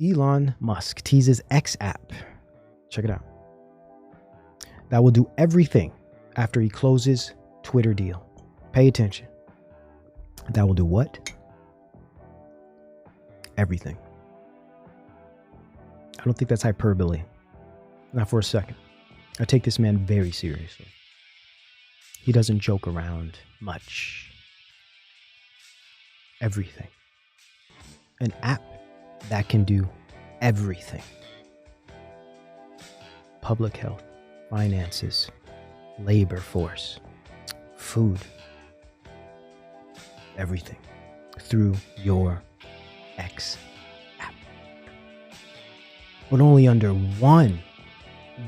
Elon Musk teases X app. Check it out. That will do everything after he closes Twitter deal. Pay attention. That will do what? Everything. I don't think that's hyperbole. Not for a second. I take this man very seriously. He doesn't joke around much. Everything. An app that can do everything. Public health, finances, labor force, food, everything through your X app. But only under one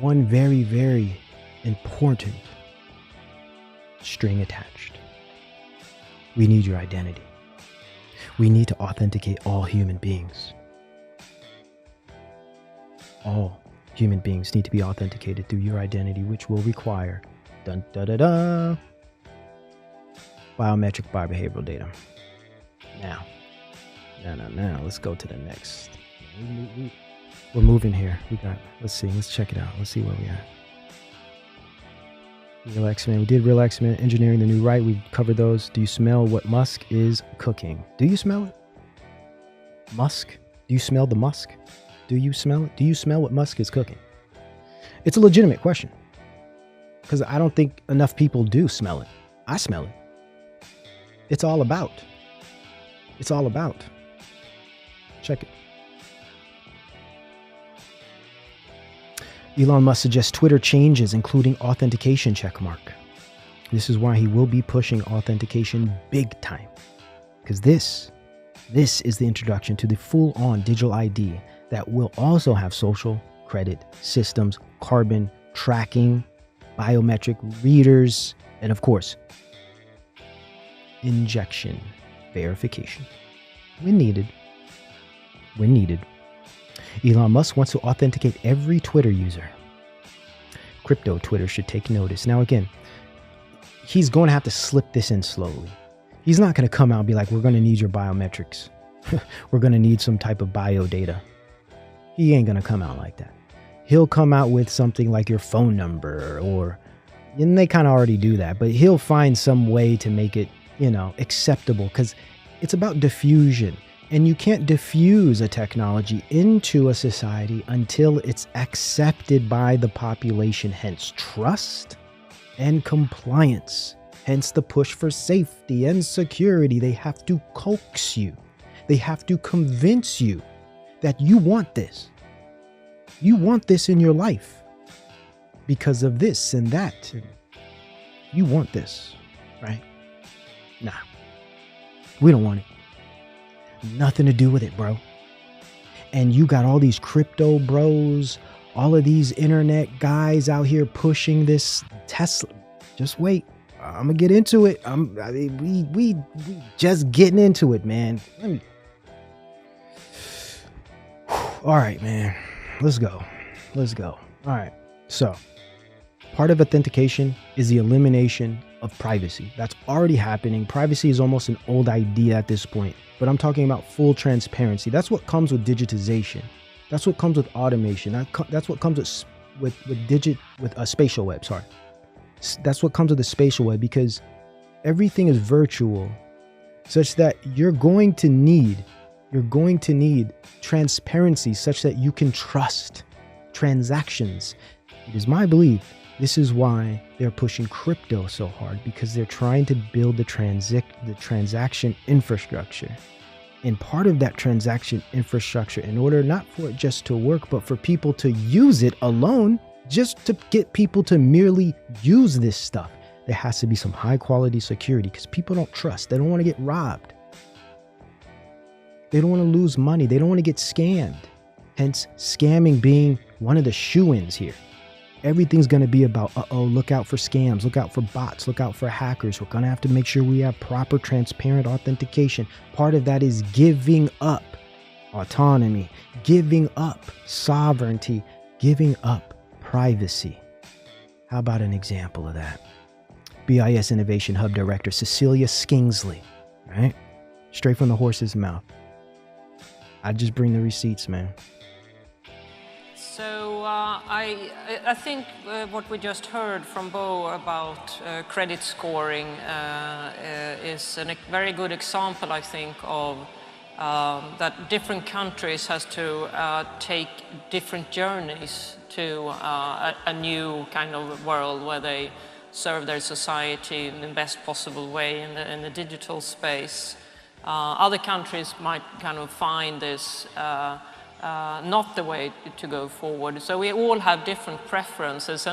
very, very important string attached. We need your identity. We need to authenticate all human beings. All human beings need to be authenticated through your identity, which will require biometric biobehavioral data. Now, let's go to the next. We're moving here. Let's check it out. Let's see where we at. Real X-Men. We did Real X-Men, Engineering the New Right. We covered those. Do you smell what Musk is cooking? Do you smell it? Musk? Do you smell the musk? Do you smell it? Do you smell what Musk is cooking? It's a legitimate question. Because I don't think enough people do smell it. I smell it. It's all about. It's all about. Check it. Elon Musk suggests Twitter changes, including authentication checkmark. This is why he will be pushing authentication big time. Because this is the introduction to the full-on digital ID that will also have social credit systems, carbon tracking, biometric readers, and of course, injection verification. When needed. Elon Musk wants to authenticate every Twitter user. Crypto Twitter should take notice. Now again, he's going to have to slip this in slowly. He's not going to come out and be like, we're going to need your biometrics. We're going to need some type of bio data. He ain't going to come out like that. He'll come out with something like your phone number and they kind of already do that, but he'll find some way to make it, acceptable, because it's about diffusion. And you can't diffuse a technology into a society until it's accepted by the population, hence trust and compliance, hence the push for safety and security. They have to coax you. They have to convince you that you want this. You want this in your life because of this and that. You want this, right? Nah, we don't want it. Nothing to do with it, bro. And you got all these crypto bros, all of these internet guys out here pushing this Tesla. Just wait. I'm gonna get into it. We just getting into it, man. All right, man. Let's go. All right. So, part of authentication is the elimination of privacy. That's already happening. Privacy is almost an old idea at this point, but I'm talking about full transparency. That's what comes with digitization. That's what comes with automation. That's what comes with a spatial web. Sorry. That's what comes with the spatial web, because everything is virtual, such that you're going to need transparency such that you can trust transactions. It is my belief this is why they're pushing crypto so hard, because they're trying to build the transaction infrastructure. And part of that transaction infrastructure, in order not for it just to work, but for people to use it alone, just to get people to merely use this stuff, there has to be some high quality security, because people don't trust. They don't want to get robbed. They don't want to lose money. They don't want to get scammed. Hence, scamming being one of the shoo-ins here. Everything's going to be about, look out for scams, look out for bots, look out for hackers. We're going to have to make sure we have proper, transparent authentication. Part of that is giving up autonomy, giving up sovereignty, giving up privacy. How about an example of that? BIS Innovation Hub Director Cecilia Skingsley, right? Straight from the horse's mouth. I just bring the receipts, man. So I think what we just heard from Bo about credit scoring is a very good example, I think, of that different countries has to take different journeys to a new kind of world where they serve their society in the best possible way in the digital space. Other countries might kind of find this not the way to go forward. So we all have different preferences,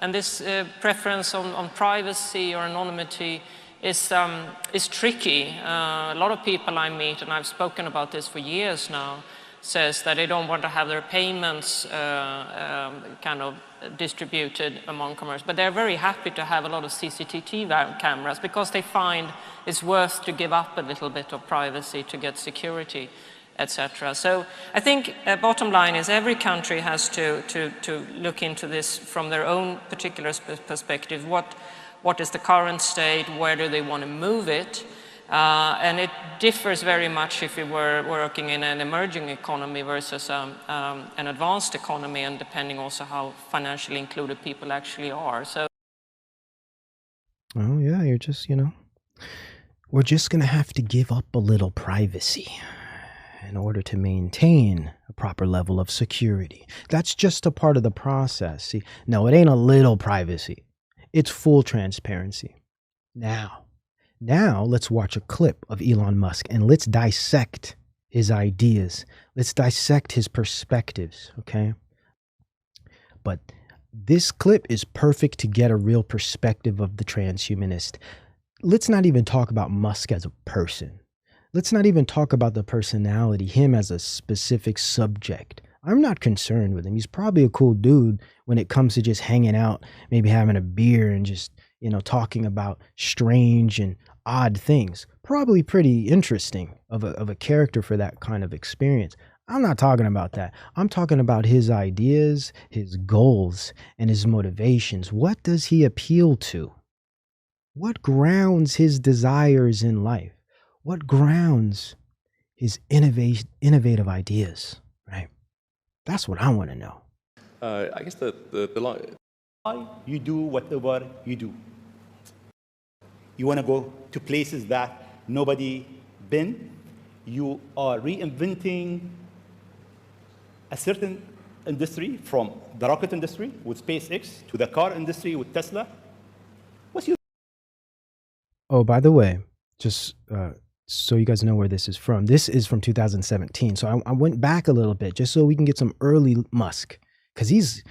and this preference on privacy or anonymity is tricky. A lot of people I meet, and I've spoken about this for years now, says that they don't want to have their payments kind of distributed among commerce, but they're very happy to have a lot of CCTV cameras because they find it's worth to give up a little bit of privacy to get security, etc. So I think bottom line is every country has to look into this from their own particular perspective. What is the current state? Where do they want to move it? And it differs very much if you were working in an emerging economy versus an advanced economy, and depending also how financially included people actually are. So. Oh yeah, you're just, we're just gonna have to give up a little privacy in order to maintain a proper level of security. That's just a part of the process. See, no, it ain't a little privacy. It's full transparency. Now let's watch a clip of Elon Musk and let's dissect his ideas. Let's dissect his perspectives, okay? But this clip is perfect to get a real perspective of the transhumanist. Let's not even talk about Musk as a person. Let's not even talk about the personality, him as a specific subject. I'm not concerned with him. He's probably a cool dude when it comes to just hanging out, maybe having a beer and just, talking about strange and odd things. Probably pretty interesting of a character for that kind of experience. I'm not talking about that. I'm talking about his ideas, his goals, and his motivations. What does he appeal to? What grounds his desires in life? What grounds his innovative ideas, right? That's what I want to know. I guess the why you do whatever you do. You want to go to places that nobody been. You are reinventing a certain industry, from the rocket industry with SpaceX to the car industry with Tesla. What's your... Oh, by the way, just so you guys know where this is from. This is from 2017. So I went back a little bit just so we can get some early Musk, because he's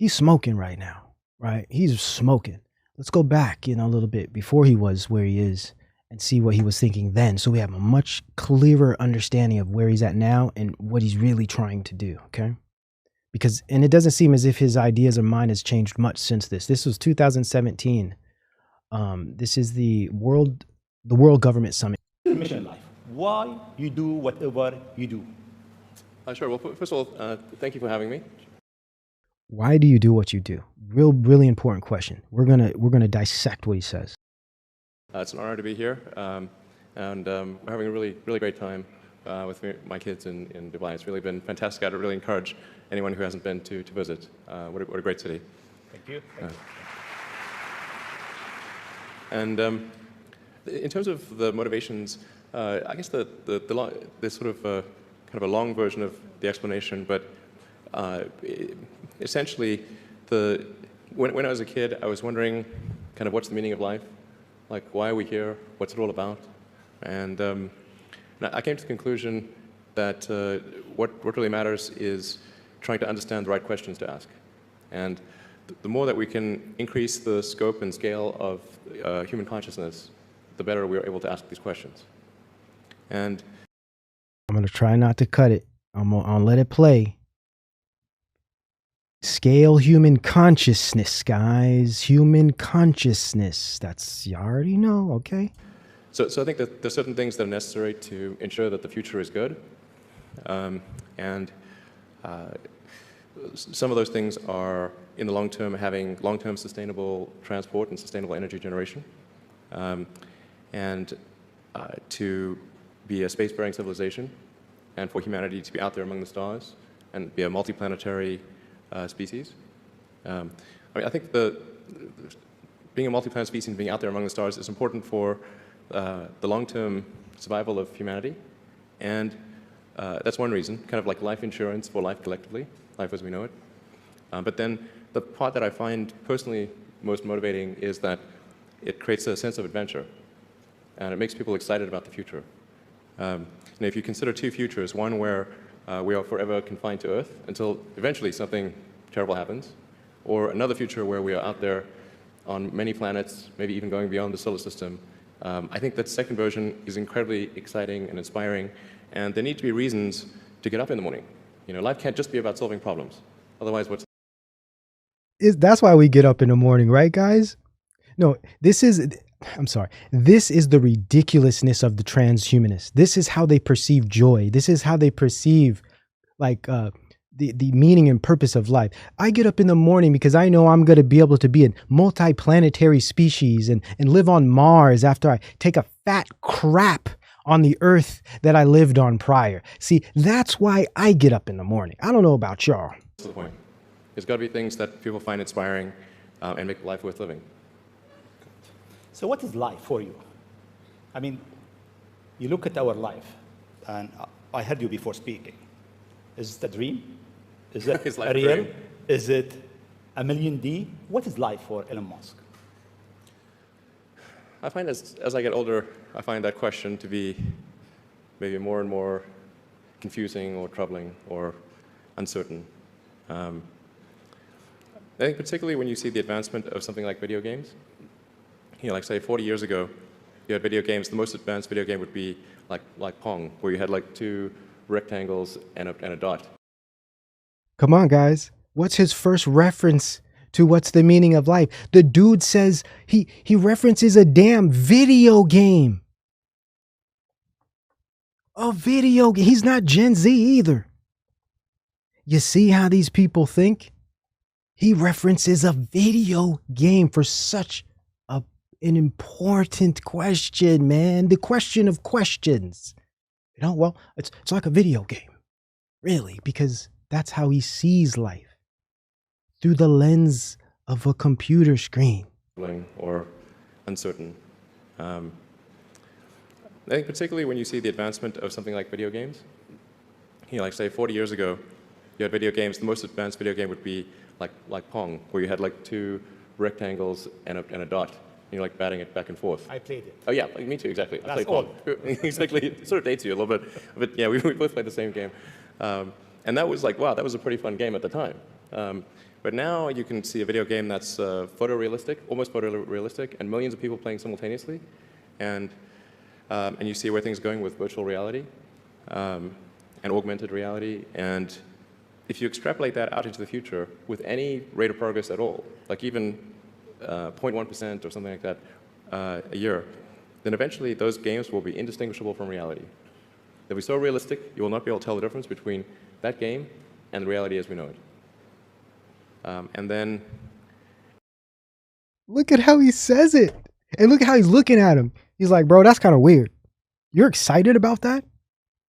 smoking right now, right? He's smoking. Let's go back, a little bit before he was where he is and see what he was thinking then, so we have a much clearer understanding of where he's at now and what he's really trying to do, okay? And it doesn't seem as if his ideas or mind has changed much since this. This was 2017. This is the World Government Summit. Your mission in life. Why you do whatever you do. Sure. Well, first of all, thank you for having me. Why do you do what you do? Really important question. We're gonna dissect what he says. It's an honor to be here, and we're having a really great time with my kids in Dubai. It's really been fantastic. I'd really encourage anyone who hasn't been to visit. What a great city. Thank you. And in terms of the motivations, I guess there's sort of kind of a long version of the explanation, but essentially, when I was a kid, I was wondering kind of what's the meaning of life? Like, why are we here? What's it all about? And I came to the conclusion that what really matters is trying to understand the right questions to ask. And the more that we can increase the scope and scale of human consciousness, the better we are able to ask these questions. And I'm going to try not to cut it. I'll let it play. Scale human consciousness, guys. Human consciousness. That's, you already know, okay? So I think that there's certain things that are necessary to ensure that the future is good. And some of those things are, in the long term, having long-term sustainable transport and sustainable energy generation. And to be a spacefaring civilization, and for humanity to be out there among the stars and be a multiplanetary species. I mean, I think being a multi-planet species and being out there among the stars is important for the long-term survival of humanity. And that's one reason, kind of like life insurance for life collectively, life as we know it. But then the part that I find personally most motivating is that it creates a sense of adventure. And it makes people excited about the future. And if you consider two futures, one where we are forever confined to Earth until eventually something terrible happens, or another future where we are out there on many planets, maybe even going beyond the solar system. I think that second version is incredibly exciting and inspiring, and there need to be reasons to get up in the morning. You know, life can't just be about solving problems. Otherwise, That's why we get up in the morning, right, guys? No, I'm sorry. This is the ridiculousness of the transhumanists. This is how they perceive joy. This is how they perceive, like, the meaning and purpose of life. I get up in the morning because I know I'm going to be able to be a multi-planetary species and live on Mars after I take a fat crap on the Earth that I lived on prior. See, that's why I get up in the morning. I don't know about y'all. That's the point. There's got to be things that people find inspiring and make life worth living. So what is life for you? I mean, you look at our life, and I heard you before speaking. Is it a dream? Is it Is life real? dream? Is it a million D? What is life for Elon Musk? I find as I get older, I find that question to be maybe more and more confusing or troubling or uncertain. I think particularly when you see the advancement of something like video games. You know, like say 40 years ago, you had video games. The most advanced video game would be like Pong, where you had like two rectangles and a dot. Come on, guys. What's his first reference to what's the meaning of life? The dude says he references a damn video game. A video game. He's not Gen Z either. You see how these people think? He references a video game for such an important question, man. The question of questions. You know, well, it's like a video game, really, because that's how he sees life, through the lens of a computer screen. Or uncertain. I think particularly when you see the advancement of something like video games. You know, like say 40 years ago, you had video games. The most advanced video game would be like Pong, where you had like two rectangles and a dot. You know, like batting it back and forth. I played it. Oh yeah, like me too, exactly. I That's played Pong. Exactly, it sort of dates you a little bit. But yeah, we both played the same game. And that was like, wow, that was a pretty fun game at the time. But now you can see a video game that's photorealistic, almost photorealistic, and millions of people playing simultaneously. And you see where things are going with virtual reality and augmented reality. And if you extrapolate that out into the future with any rate of progress at all, like even 0.1% or something like that a year, then eventually those games will be indistinguishable from reality. They'll be so realistic, you will not be able to tell the difference between that game and the reality as we know it. And then... Look at how he says it. And look at how he's looking at him. He's like, bro, that's kind of weird. You're excited about that?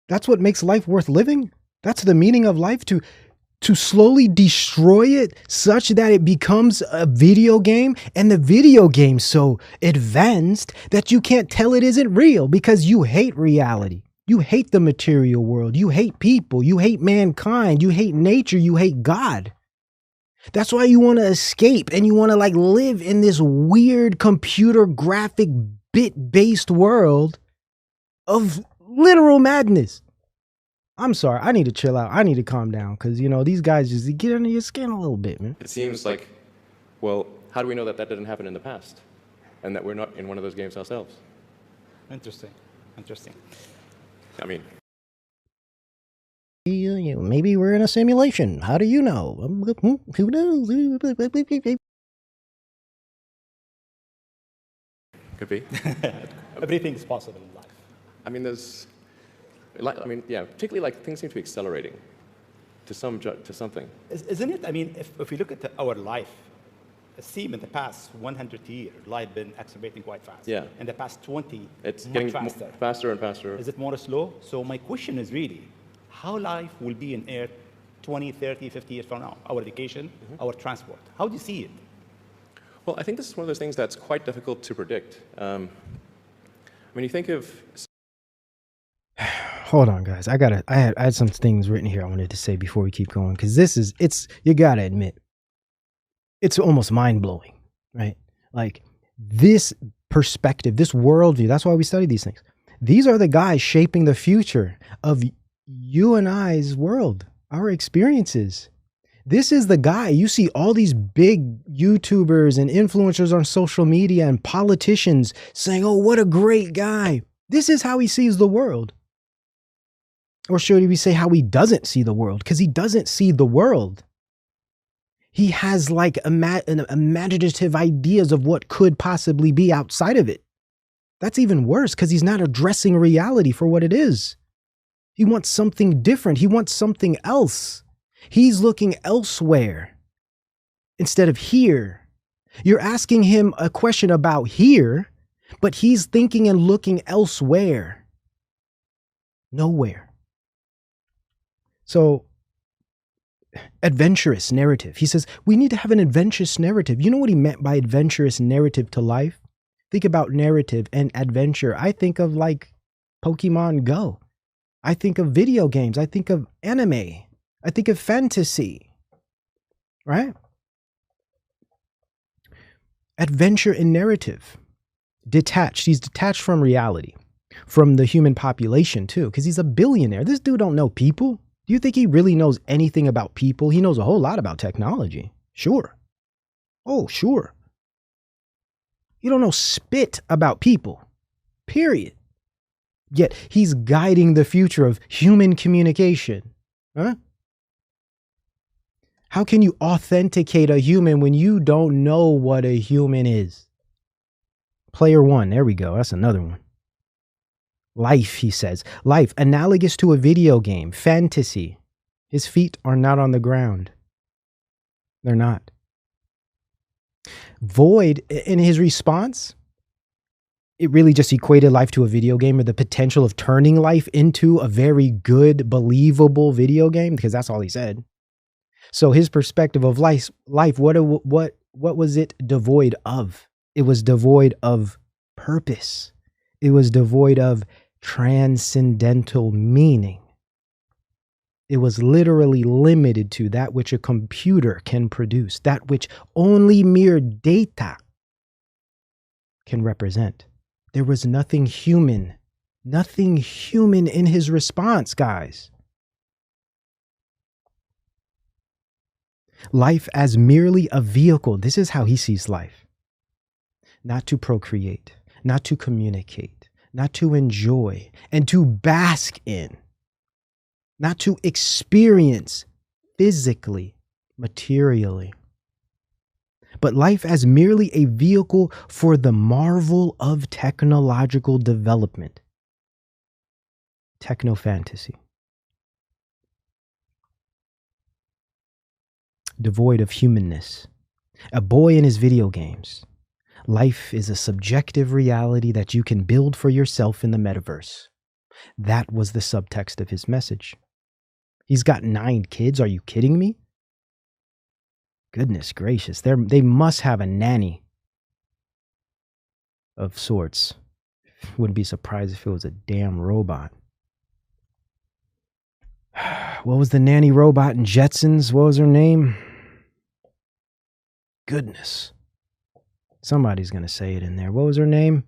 That's what makes life worth living? That's the meaning of life, to slowly destroy it such that it becomes a video game, and the video game so advanced that you can't tell it isn't real because you hate reality. You hate the material world. You hate people. You hate mankind. You hate nature. You hate God. That's why you want to escape and you want to like live in this weird computer graphic bit-based world of literal madness. I'm sorry. I need to chill out. I need to calm down because, you know, these guys just get under your skin a little bit, man. It seems like, well, how do we know that that didn't happen in the past and that we're not in one of those games ourselves? Interesting. Interesting. I mean... Maybe we're in a simulation. How do you know? Who knows? Could be. Everything is possible in life. I mean, particularly like things seem to be accelerating to something. Isn't it? I mean, if we look at our life, it seems in the past 100 years, life been accelerating quite fast. Yeah. In the past 20, It's much getting faster. faster and faster. Is it more slow? So my question is really, how life will be in Earth 20, 30, 50 years from now, our education, our transport. How do you see it? Well, I think this is one of those things that's quite difficult to predict. When you think of... Hold on, guys. I had some things written here I wanted to say before we keep going, because you gotta admit, it's almost mind-blowing, right? Like, this perspective, this worldview, that's why we study these things. These are the guys shaping the future of you and I's world, our experiences. This is the guy. You see all these big YouTubers and influencers on social media and politicians saying, oh, what a great guy. This is how he sees the world. Or should we say how he doesn't see the world? Because he doesn't see the world. He has like imaginative ideas of what could possibly be outside of it. That's even worse because he's not addressing reality for what it is. He wants something different. He wants something else. He's looking elsewhere instead of here. You're asking him a question about here, but he's thinking and looking elsewhere. Nowhere. So, adventurous narrative. He says, we need to have an adventurous narrative. You know what he meant by adventurous narrative to life? Think about narrative and adventure. I think of like Pokemon Go. I think of video games. I think of anime. I think of fantasy, right? Adventure and narrative. Detached. He's detached from reality, from the human population too, because he's a billionaire. This dude don't know people. Do you think he really knows anything about people? He knows a whole lot about technology. Sure. Oh, sure. You don't know spit about people. Period. Yet he's guiding the future of human communication. Huh? How can you authenticate a human when you don't know what a human is? Player one, there we go. That's another one. Life, he says. Life, analogous to a video game, fantasy. His feet are not on the ground. They're not. Void, in his response, it really just equated life to a video game, or the potential of turning life into a very good, believable video game, because that's all he said. So his perspective of life, what was it devoid of? It was devoid of purpose. It was devoid of transcendental meaning. It was literally limited to that which a computer can produce, that which only mere data can represent. There was nothing human in his response, guys. Life as merely a vehicle. This is how he sees life. Not to procreate, not to communicate, not to enjoy, and to bask in. Not to experience physically, materially. But life as merely a vehicle for the marvel of technological development. Techno-fantasy. Devoid of humanness. A boy in his video games. Life is a subjective reality that you can build for yourself in the metaverse. That was the subtext of his message. He's got 9 kids. Are you kidding me? Goodness gracious. They must have a nanny of sorts. Wouldn't be surprised if it was a damn robot. What was the nanny robot in Jetsons? What was her name? Goodness. Somebody's going to say it in there. What was her name?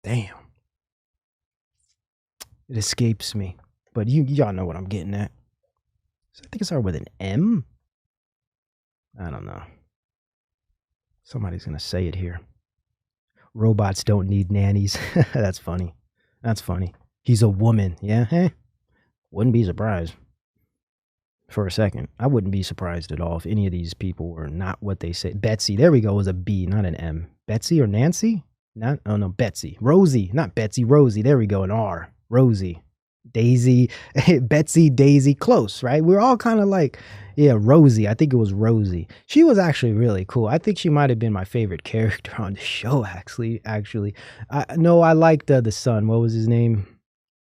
Damn. It escapes me. But y'all know what I'm getting at. So I think it started with an M. I don't know. Somebody's going to say it here. Robots don't need nannies. That's funny. That's funny. He's a woman. Yeah? Wouldn't be surprised. For a second. I wouldn't be surprised at all if any of these people were not what they say. Betsy. There we go. It was a B, not an M. Betsy or Nancy? Oh no, Betsy. Rosie. Not Betsy. Rosie. There we go. An R. Rosie. Daisy. Betsy, Daisy. Close, right? We're all kind of like, yeah, Rosie. I think it was Rosie. She was actually really cool. I think she might have been my favorite character on the show, actually. I liked the son. What was his name?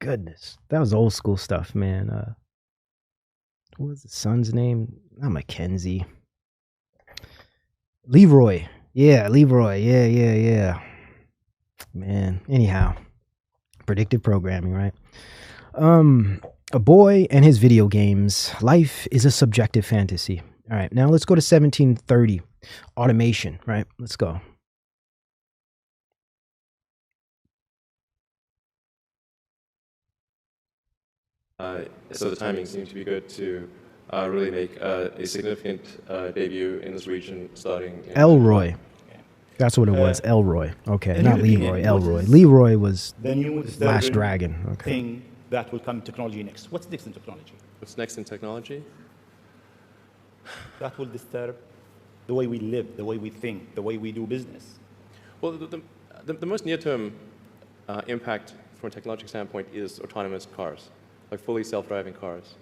goodness. That was old school stuff, man. What was the son's name? Not Mackenzie. Leroy. Yeah, Leroy. Yeah. Man, anyhow. Predictive programming, right? A boy and his video games. Life is a subjective fantasy. All right, now let's go to 1730. Automation, right? Let's go. So the timing seemed to be good to really make a significant debut in this region starting in Elroy. That's what it was. Elroy. Okay, in not your Leroy. opinion, Elroy. what is Leroy was the new Last disturbing Dragon. Okay. thing that will come in technology next? What's next in technology? What's next in technology? That will disturb the way we live, the way we think, the way we do business. Well, the most near-term impact from a technological standpoint is autonomous cars, like fully self-driving cars.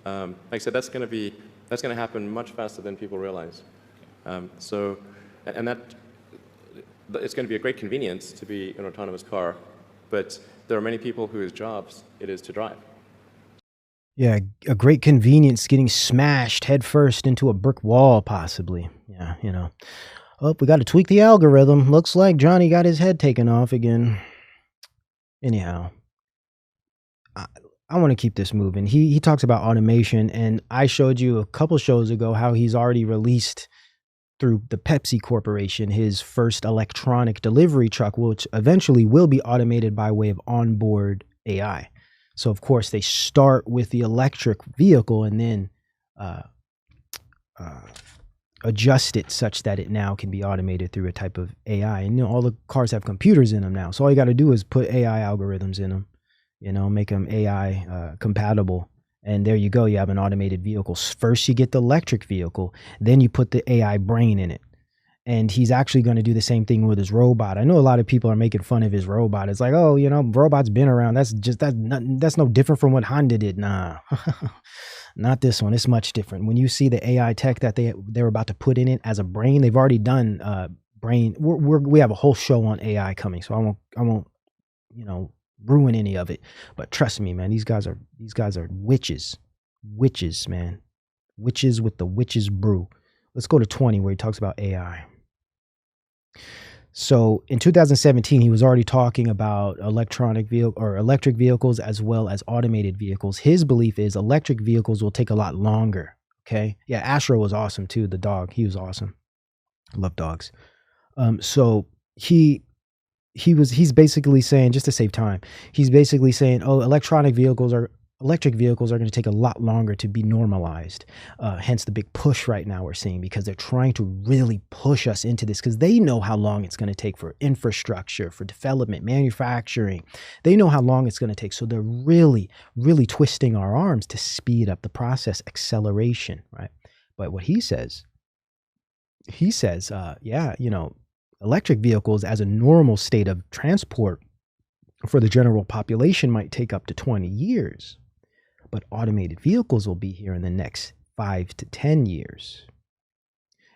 Like I said, that's going to happen much faster than people realize. It's going to be a great convenience to be an autonomous car, but there are many people whose jobs it is to drive. Yeah, a great convenience getting smashed headfirst into a brick wall, possibly. Yeah, you know. Oh, we got to tweak the algorithm. Looks like Johnny got his head taken off again. Anyhow, I want to keep this moving. He talks about automation, and I showed you a couple shows ago how he's already released through the Pepsi Corporation his first electronic delivery truck, which eventually will be automated by way of onboard AI. So, of course, they start with the electric vehicle and then adjust it such that it now can be automated through a type of AI. And you know, all the cars have computers in them now. So all you got to do is put AI algorithms in them, you know, make them AI compatible. And there you go. You have an automated vehicle. First, you get the electric vehicle. Then you put the AI brain in it. And he's actually going to do the same thing with his robot. I know a lot of people are making fun of his robot. It's like, oh, you know, robot's been around. That's no different from what Honda did. Nah, not this one. It's much different. When you see the AI tech that they're about to put in it as a brain, they've already done brain. We have a whole show on AI coming, so I won't, you know, ruin any of it. But trust me, man, these guys are witches, man, witches with the witches brew. Let's go to 20 where he talks about AI. So in 2017, he was already talking about electric vehicles as well as automated vehicles. His belief is electric vehicles will take a lot longer. Okay. Yeah. Astro was awesome too. The dog, he was awesome. I love dogs. So he's basically saying, just to save time, he's basically saying, oh, electric vehicles are going to take a lot longer to be normalized. Hence the big push right now we're seeing, because they're trying to really push us into this, because they know how long it's going to take for infrastructure, for development, manufacturing. They know how long it's going to take. So they're really, really twisting our arms to speed up the process, acceleration, right? But what he says, yeah, you know, electric vehicles as a normal state of transport for the general population might take up to 20 years. But automated vehicles will be here in the next 5 to 10 years.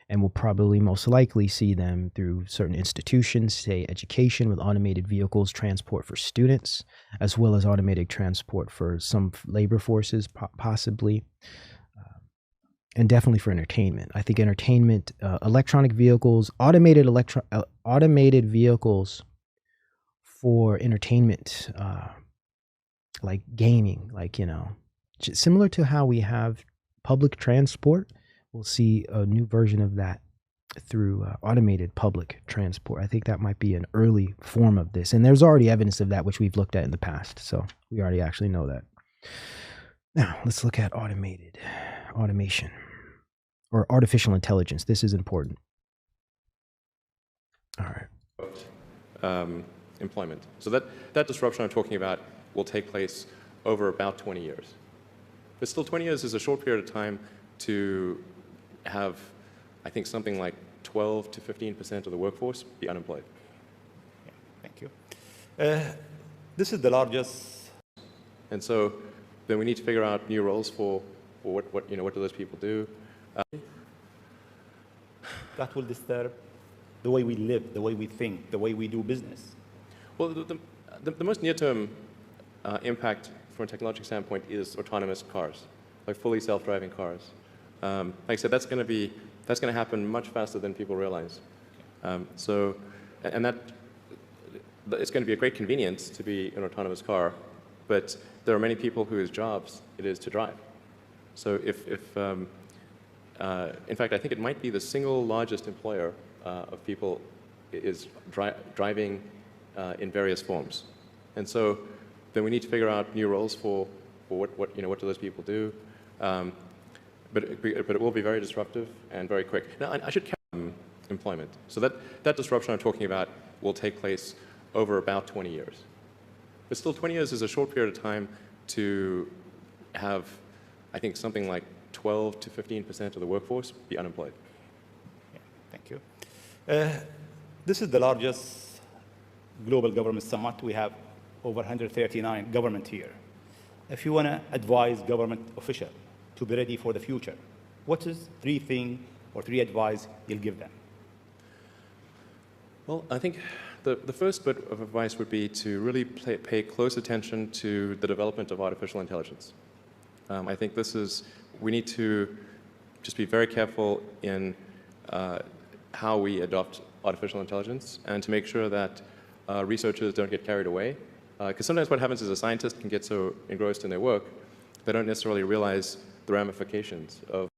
And we'll probably most likely see them through certain institutions, say education, with automated vehicles, transport for students, as well as automated transport for some labor forces, possibly. And definitely for entertainment. I think entertainment, electronic vehicles, automated vehicles for entertainment, like gaming, like, you know, similar to how we have public transport. We'll see a new version of that through automated public transport. I think that might be an early form of this. And there's already evidence of that, which we've looked at in the past. So we already actually know that. Now, let's look at automation, or artificial intelligence. This is important. All right. Employment. So that disruption I'm talking about will take place over about 20 years. But still, 20 years is a short period of time to have, I think, something like 12 to 15% of the workforce be unemployed. Yeah, thank you. This is the largest. And so then we need to figure out new roles for what do those people do? That will disturb the way we live, the way we think, the way we do business. Well, the most near-term impact from a technological standpoint is autonomous cars, like fully self-driving cars. Like I said, that's going to happen much faster than people realize. And that it's going to be a great convenience to be an autonomous car, but there are many people whose jobs it is to drive. So in fact, I think it might be the single largest employer of people is driving in various forms. And so then we need to figure out new roles for what do those people do. But it will be very disruptive and very quick. Now, I should count employment. So that disruption I'm talking about will take place over about 20 years. But still, 20 years is a short period of time to have, I think, something like 12 to 15% of the workforce be unemployed. Yeah, thank you. This is the largest global government summit. We have over 139 government here. If you want to advise government officials to be ready for the future, what is three things or three advice you'll give them? Well, I think the first bit of advice would be to really pay close attention to the development of artificial intelligence. I think we need to just be very careful in how we adopt artificial intelligence and to make sure that researchers don't get carried away. Because sometimes what happens is a scientist can get so engrossed in their work, they don't necessarily realize the ramifications of.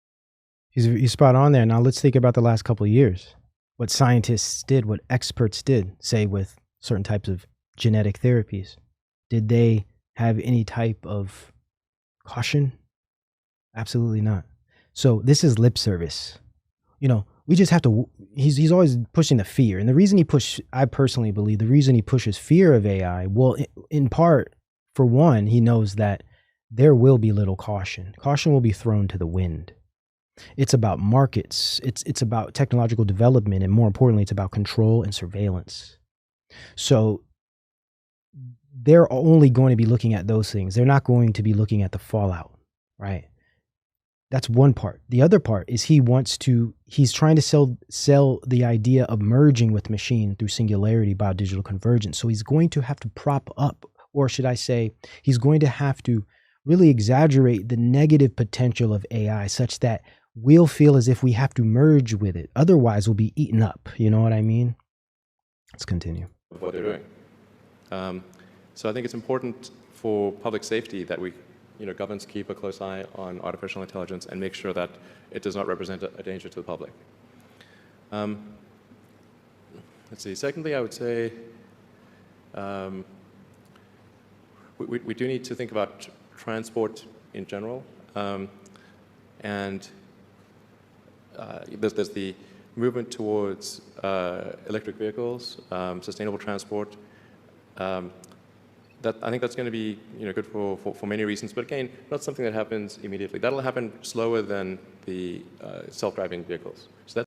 He's spot on there. Now let's think about the last couple of years. What scientists did, what experts did, say with certain types of genetic therapies. Did they have any type of caution? Absolutely not. So this is lip service. We just have to, he's always pushing the fear. And the reason I personally believe the reason he pushes fear of AI, well, in part, for one, he knows that there will be little caution. Caution will be thrown to the wind. It's about markets. It's about technological development. And more importantly, it's about control and surveillance. So they're only going to be looking at those things. They're not going to be looking at the fallout, right? That's one part. The other part is he's trying to sell the idea of merging with machine through singularity, biodigital convergence. So he's going to have to prop up, or should I say, he's going to have to really exaggerate the negative potential of AI such that we'll feel as if we have to merge with it. Otherwise, we'll be eaten up. You know what I mean? Let's continue. What they're doing. So I think it's important for public safety that governments keep a close eye on artificial intelligence and make sure that it does not represent a danger to the public. Let's see. Secondly, I would say we do need to think about transport in general. And there's the movement towards electric vehicles, sustainable transport. I think that's going to be good for many reasons, but again, not something that happens immediately. That'll happen slower than the self-driving vehicles. So that's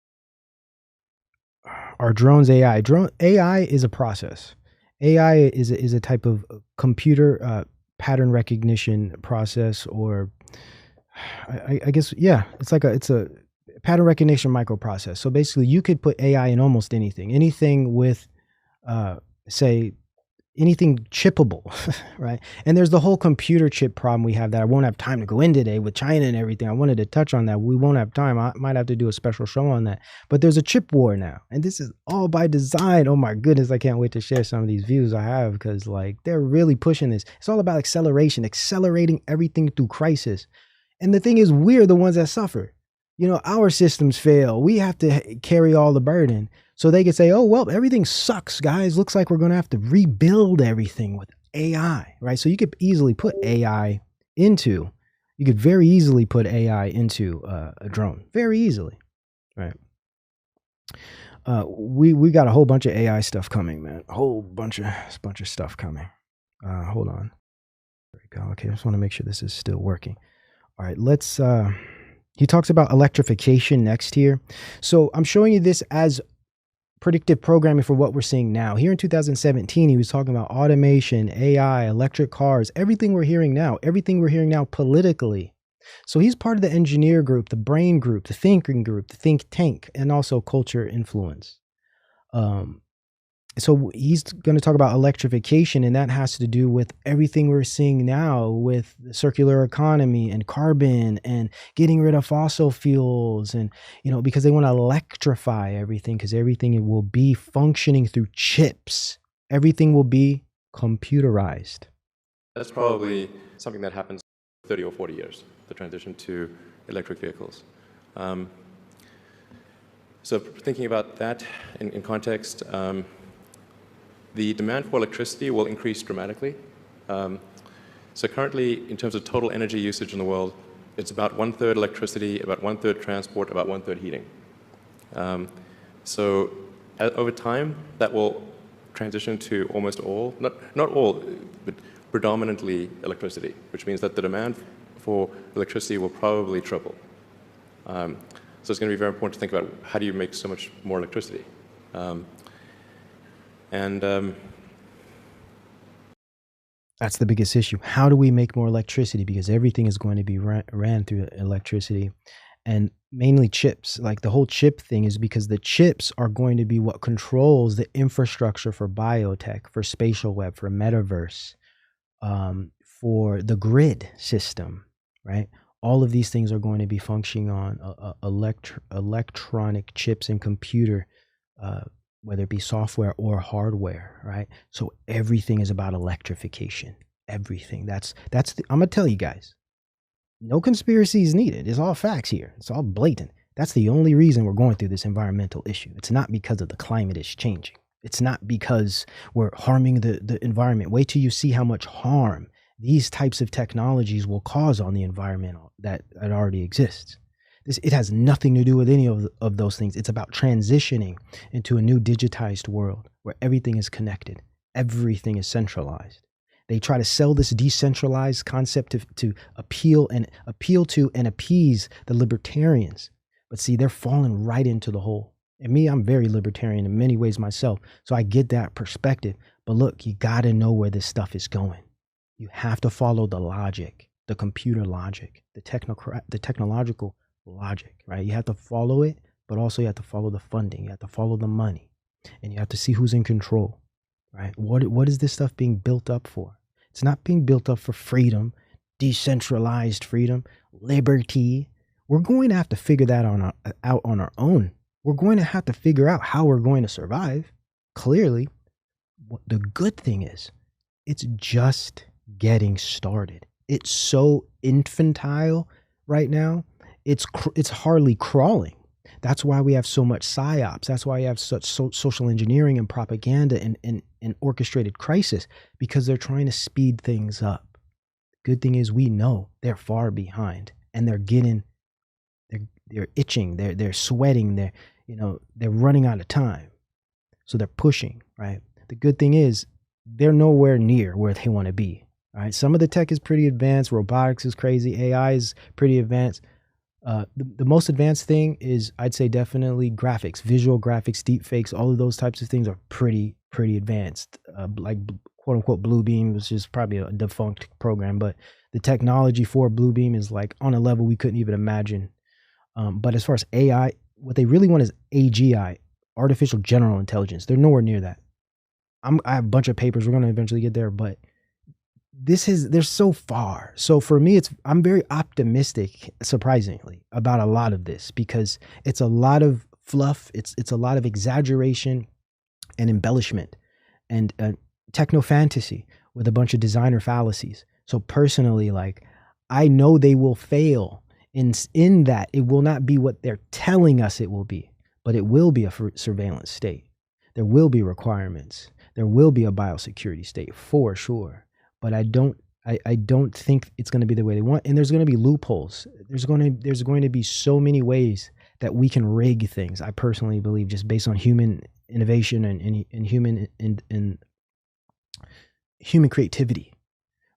Are drones AI? AI is a process. AI is a type of computer pattern recognition process, or I guess, yeah, it's a pattern recognition microprocess. So basically, you could put AI in almost anything with, say, anything chippable, right? And there's the whole computer chip problem we have that I won't have time to go in today with China and everything. I wanted to touch on that. We won't have time. I might have to do a special show on that. But there's a chip war now, and this is all by design. Oh my goodness, I can't wait to share some of these views I have, because they're really pushing this. It's all about accelerating everything through crisis. And the thing is, we're the ones that suffer. Our systems fail. We have to carry all the burden. So they could say, oh, well, everything sucks, guys. Looks like we're going to have to rebuild everything with AI, right? So you could very easily put AI into a drone. Very easily, right? We got a whole bunch of AI stuff coming, man. A whole bunch of stuff coming. Hold on. There we go. Okay, I just want to make sure this is still working. All right, let's... He talks about electrification next here. So I'm showing you this as predictive programming for what we're seeing now. Here in 2017, he was talking about automation, AI, electric cars, everything we're hearing now politically. So he's part of the engineer group, the brain group, the thinking group, the think tank, and also culture influence. so he's going to talk about electrification, and that has to do with everything we're seeing now with the circular economy and carbon and getting rid of fossil fuels, and because they want to electrify everything, because everything will be functioning through chips. Everything will be computerized. That's probably something that happens 30 or 40 years, the transition to electric vehicles. So thinking about that in context, the demand for electricity will increase dramatically. So currently, in terms of total energy usage in the world, it's about 1/3 electricity, about 1/3 transport, about 1/3 heating. So over time, that will transition to almost all, not all, but predominantly electricity, which means that the demand for electricity will probably triple. So it's going to be very important to think about how do you make so much more electricity. That's the biggest issue. How do we make more electricity? Because everything is going to be ran through electricity, and mainly chips. Like the whole chip thing is because the chips are going to be what controls the infrastructure for biotech, for spatial web, for metaverse, for the grid system, right? All of these things are going to be functioning on electronic chips and computer, whether it be software or hardware, right? So everything is about electrification. Everything. I'm gonna tell you guys, no conspiracies needed. It's all facts here. It's all blatant. That's the only reason we're going through this environmental issue. It's not because of the climate is changing. It's not because we're harming the environment. Wait till you see how much harm these types of technologies will cause on the environment that already exists. It has nothing to do with any of those things. It's about transitioning into a new digitized world where everything is connected. Everything is centralized. They try to sell this decentralized concept to appeal to and appease the libertarians. But see, they're falling right into the hole. And me, I'm very libertarian in many ways myself. So I get that perspective. But look, you got to know where this stuff is going. You have to follow the logic, the computer logic, the technological logic, right? You have to follow it, but also you have to follow the funding. You have to follow the money, and you have to see who's in control, right? What is this stuff being built up for? It's not being built up for freedom, decentralized freedom, liberty. We're going to have to figure that out on our own. We're going to have to figure out how we're going to survive. Clearly, the good thing is, it's just getting started. It's so infantile right now. It's hardly crawling. That's why we have so much psyops. That's why you have such social engineering and propaganda and orchestrated crisis, because they're trying to speed things up. Good thing is we know they're far behind, and they're itching, they're sweating, they're running out of time. So they're pushing, right? The good thing is they're nowhere near where they want to be. All right. Some of the tech is pretty advanced. Robotics is crazy. AI is pretty advanced. The most advanced thing is, I'd say, definitely graphics, visual graphics, deep fakes. All of those types of things are pretty advanced. Like quote unquote Bluebeam, which is probably a defunct program, but the technology for Bluebeam is like on a level we couldn't even imagine. But as far as AI, what they really want is AGI, artificial general intelligence. They're nowhere near that. I have a bunch of papers. We're going to eventually get there, but they're so far. So for me, I'm very optimistic, surprisingly, about a lot of this, because it's a lot of fluff. It's a lot of exaggeration and embellishment and techno fantasy with a bunch of designer fallacies. So personally, like, I know they will fail in that it will not be what they're telling us it will be, but it will be a surveillance state. There will be requirements. There will be a biosecurity state for sure. But I don't think it's going to be the way they want. And there's going to be loopholes. There's going to be so many ways that we can rig things. I personally believe, just based on human innovation and human creativity,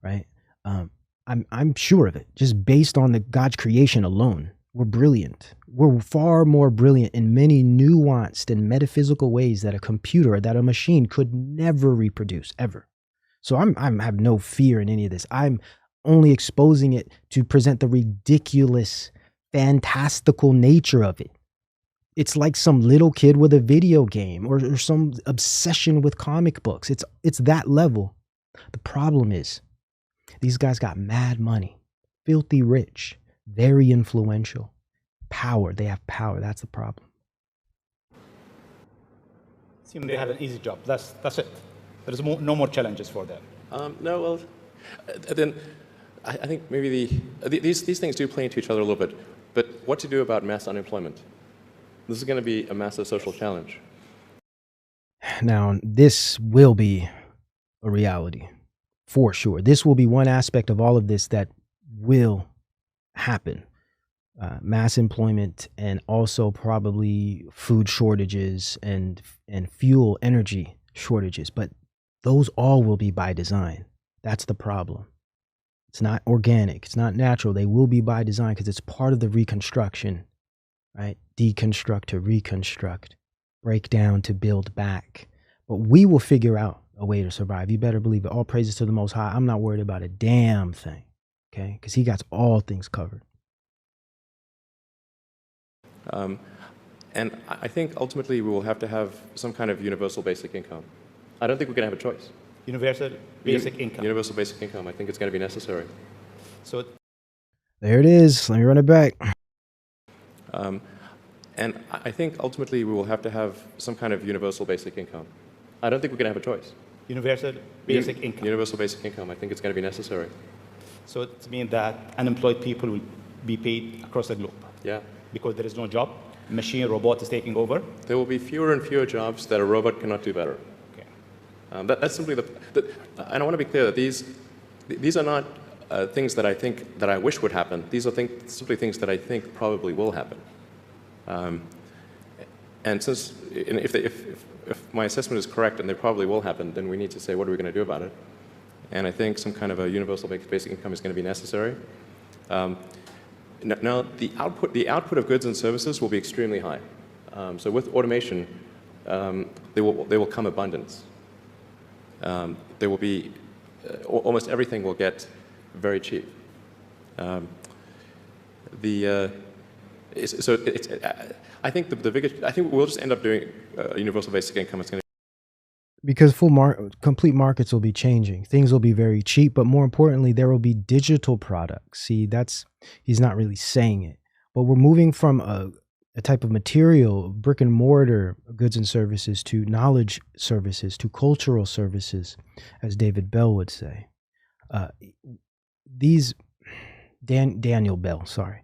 right? I'm sure of it. Just based on God's creation alone, we're brilliant. We're far more brilliant in many nuanced and metaphysical ways that a computer, that a machine could never reproduce ever. So I have no fear in any of this. I'm only exposing it to present the ridiculous, fantastical nature of it. It's like some little kid with a video game or some obsession with comic books. It's that level. The problem is these guys got mad money, filthy rich, very influential, power. They have power. That's the problem. Seem they have an easy job. That's it. There's no more challenges for them. No, well, then I think maybe these things do play into each other a little bit. But what to do about mass unemployment? This is going to be a massive social challenge. Now, this will be a reality for sure. This will be one aspect of all of this that will happen. Mass employment and also probably food shortages and fuel energy shortages. But those all will be by design. That's the problem. It's not organic. It's not natural. They will be by design because it's part of the reconstruction, right? Deconstruct to reconstruct, break down to build back. But we will figure out a way to survive. You better believe it. All praises to the Most High. I'm not worried about a damn thing, okay? Because he got all things covered. And I think ultimately we will have to have some kind of universal basic income. I don't think we're going to have a choice. Universal basic income. Universal basic income. I think it's going to be necessary. So there it is. Let me run it back. And I think ultimately we will have to have some kind of universal basic income. I don't think we're going to have a choice. universal basic income. Universal basic income. I think it's going to be necessary. So it means that unemployed people will be paid across the globe. Yeah. Because there is no job. Machine, robot is taking over. There will be fewer and fewer jobs that a robot cannot do better. Okay. That's simply and I want to be clear that these are not things that I think that I wish would happen. These are simply things that I think probably will happen. And since if my assessment is correct and they probably will happen, then we need to say what are we going to do about it. And I think some kind of a universal basic income is going to be necessary. Now the output of goods and services will be extremely high. So with automation, there will come abundance. There will be almost everything will get very cheap. I think I think we'll just end up doing universal basic income. It's going to Because complete markets will be changing. Things will be very cheap, but more importantly, there will be digital products. See, he's not really saying it, but we're moving from a type of material, brick and mortar goods and services to knowledge services, to cultural services, as David Bell would say. Daniel Bell, sorry.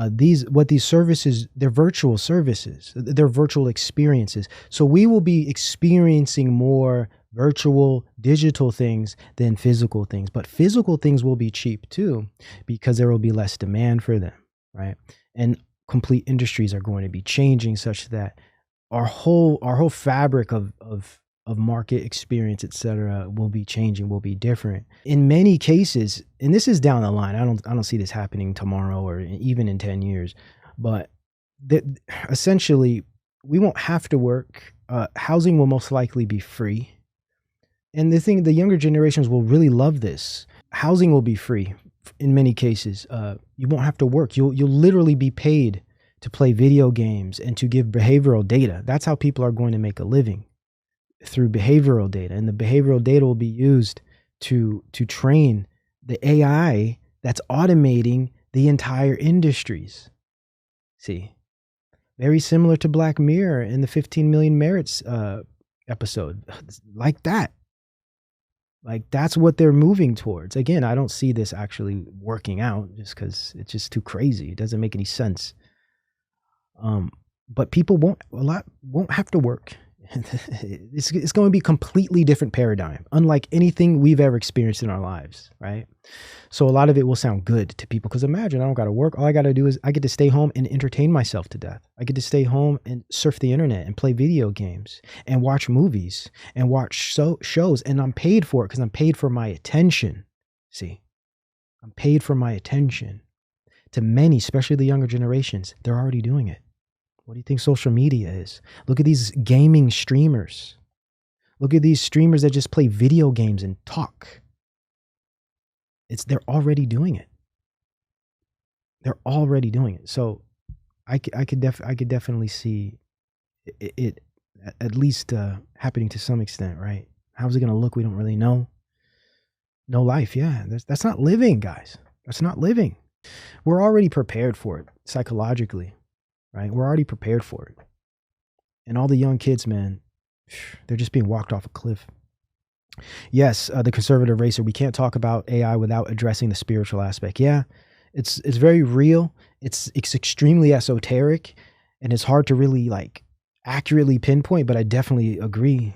These services, they're virtual services, they're virtual experiences. So we will be experiencing more virtual digital things than physical things, but physical things will be cheap too, because there will be less demand for them, right? And complete industries are going to be changing such that our whole fabric of market experience, et cetera, will be changing, will be different. In many cases, and this is down the line, I don't see this happening tomorrow or even in 10 years, but essentially we won't have to work. Housing will most likely be free. And the younger generations will really love this. Housing will be free in many cases. You won't have to work. You'll literally be paid to play video games and to give behavioral data. That's how people are going to make a living, through behavioral data. And the behavioral data will be used to train the AI that's automating the entire industries. See, very similar to Black Mirror in the 15 Million Merits episode, like that. Like that's what they're moving towards. Again, I don't see this actually working out just because it's just too crazy. It doesn't make any sense. But people won't have to work. It's going to be a completely different paradigm, unlike anything we've ever experienced in our lives, right? So a lot of it will sound good to people because imagine I don't got to work. All I got to do is I get to stay home and entertain myself to death. I get to stay home and surf the internet and play video games and watch movies and watch shows. And I'm paid for it because I'm paid for my attention. See, I'm paid for my attention. To many, especially the younger generations, they're already doing it. What do you think social media is? Look at these gaming streamers. Look at these streamers that just play video games and talk. They're already doing it. They're already doing it. So I could definitely see it at least happening to some extent, right? How's it going to look? We don't really know. No life, yeah. That's not living, guys. That's not living. We're already prepared for it psychologically, right? We're already prepared for it. And all the young kids, man, they're just being walked off a cliff. Yes, the conservative racer, we can't talk about AI without addressing the spiritual aspect. Yeah, it's very real. It's extremely esoteric, and it's hard to really like accurately pinpoint, but I definitely agree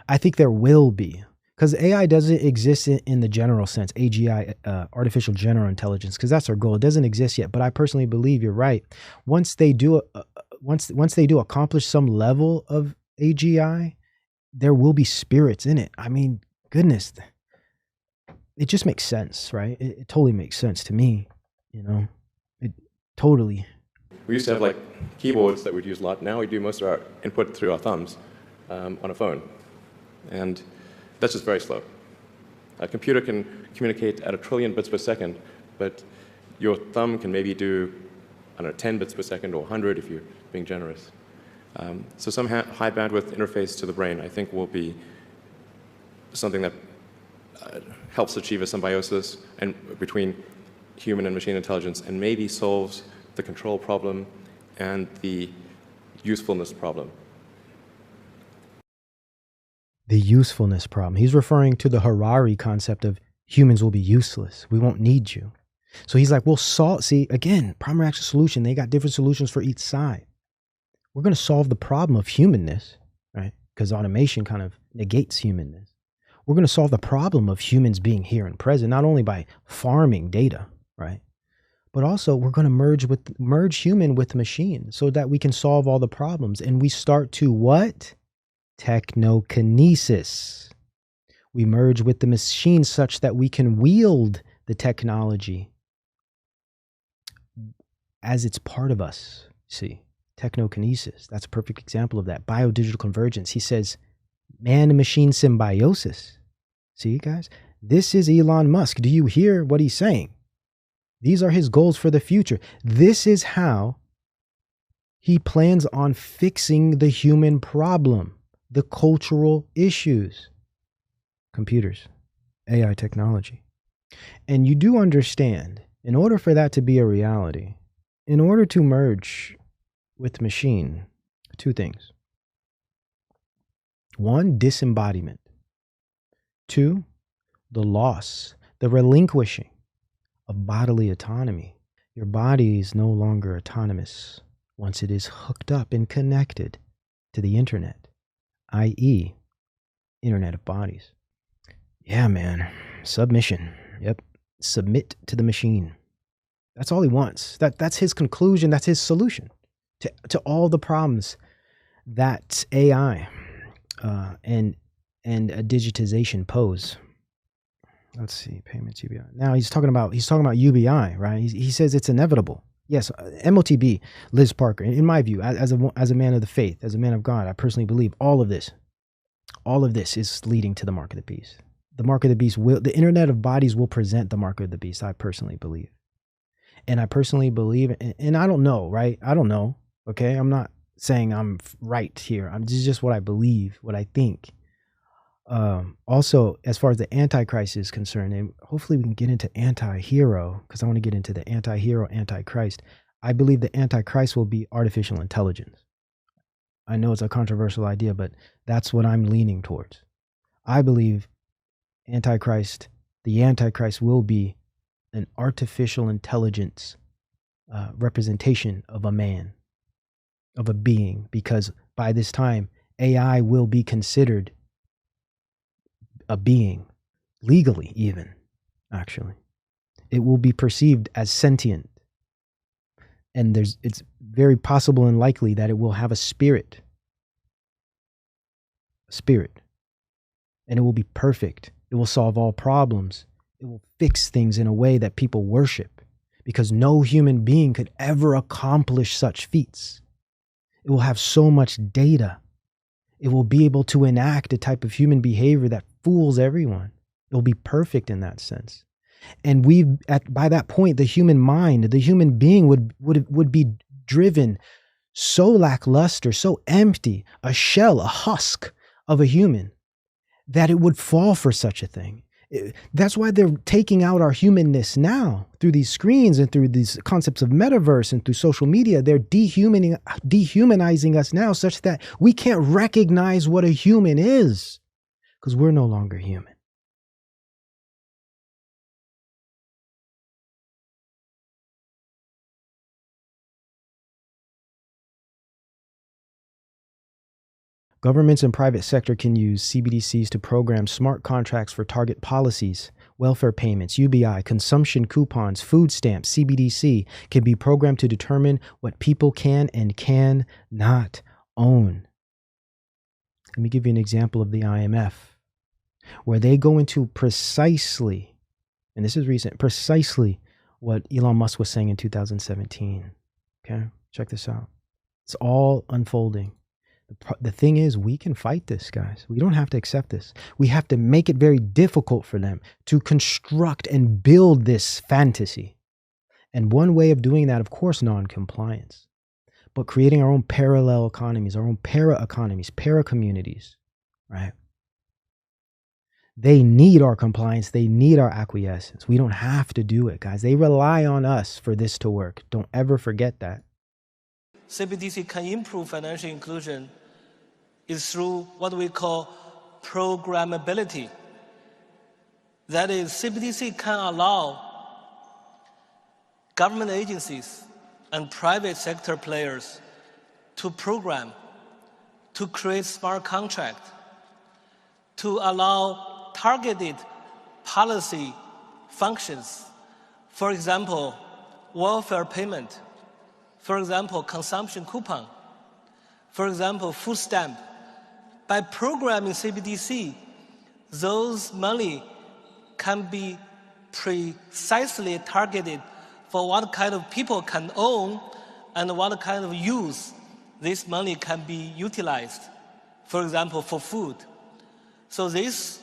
I think there will be, because AI doesn't exist in the general sense, AGI, artificial general intelligence, because that's our goal. It doesn't exist yet, but I personally believe you're right. Once they do once they do accomplish some level of AGI, there will be spirits in it. I mean, goodness, it just makes sense, right? It totally makes sense to me, you know. It totally. We used to have like keyboards that we'd use a lot. Now we do most of our input through our thumbs on a phone. And that's just very slow. A computer can communicate at 1 trillion bits per second, but your thumb can maybe do, I don't know, 10 bits per second or 100 if you're being generous. So some high bandwidth interface to the brain, I think, will be something that helps achieve a symbiosis between human and machine intelligence, and maybe solves the control problem and the usefulness problem. The usefulness problem. He's referring to the Harari concept of humans will be useless. We won't need you. So he's like, we'll solve. See, again, primary action solution. They got different solutions for each side. We're going to solve the problem of humanness, right? Because automation kind of negates humanness. We're going to solve the problem of humans being here and present, not only by farming data, right? But also we're going to merge human with machine so that we can solve all the problems. And we start to what? Technokinesis. We merge with the machine such that we can wield the technology as it's part of us. See, technokinesis. That's a perfect example of that. Biodigital convergence. He says man-machine symbiosis. See, guys, this is Elon Musk. Do you hear what he's saying? These are his goals for the future. This is how he plans on fixing the human problem, the cultural issues. Computers, AI technology. And you do understand, in order for that to be a reality, in order to merge with machine, two things. One, disembodiment. Two, the loss, the relinquishing of bodily autonomy. Your body is no longer autonomous once it is hooked up and connected to the internet, i.e., Internet of Bodies. Yeah, man. Submission. Yep. Submit to the machine. That's all he wants. That's his conclusion. That's his solution to all the problems that AI and digitization pose. Let's see, payments UBI. Now he's talking about UBI, right? He says it's inevitable. Yes, MOTB, Liz Parker. In my view, as a man of the faith, as a man of God, I personally believe all of this is leading to the mark of the beast. The mark of the beast the Internet of Bodies will present the mark of the beast. I personally believe, and I personally believe, and I don't know, right? I don't know. Okay, I'm not saying I'm right here. This is just what I believe, what I think. Also, as far as the Antichrist is concerned, and hopefully we can get into anti-hero, because I want to get into the anti-hero, Antichrist. I believe the Antichrist will be artificial intelligence. I know it's a controversial idea, but that's what I'm leaning towards. I believe the Antichrist will be an artificial intelligence representation of a man, of a being, because by this time, AI will be considered a being, legally even, actually. It will be perceived as sentient. And it's very possible and likely that it will have a spirit. And it will be perfect. It will solve all problems. It will fix things in a way that people worship, because no human being could ever accomplish such feats. It will have so much data. It will be able to enact a type of human behavior that fools everyone. It will be perfect in that sense. And by that point, the human mind, the human being would be driven so lackluster, so empty, a shell, a husk of a human, that it would fall for such a thing. That's why they're taking out our humanness now through these screens and through these concepts of metaverse and through social media. They're dehumanizing us now such that we can't recognize what a human is because we're no longer human. Governments and private sector can use CBDCs to program smart contracts for target policies. Welfare payments, UBI, consumption coupons, food stamps, CBDC can be programmed to determine what people can and cannot own. Let me give you an example of the IMF, where they go into precisely, and this is recent, precisely what Elon Musk was saying in 2017. Okay, check this out. It's all unfolding. The thing is, we can fight this, guys. We don't have to accept this. We have to make it very difficult for them to construct and build this fantasy. And one way of doing that, of course, non-compliance, but creating our own parallel economies, our own para-economies, para-communities, right? They need our compliance. They need our acquiescence. We don't have to do it, guys. They rely on us for this to work. Don't ever forget that. CBDC can improve financial inclusion is through what we call programmability. That is, CBDC can allow government agencies and private sector players to program, to create smart contracts, to allow targeted policy functions. For example, welfare payment. For example, consumption coupon. For example, food stamp. By programming CBDC, those money can be precisely targeted for what kind of people can own and what kind of use this money can be utilized. For example, for food. So this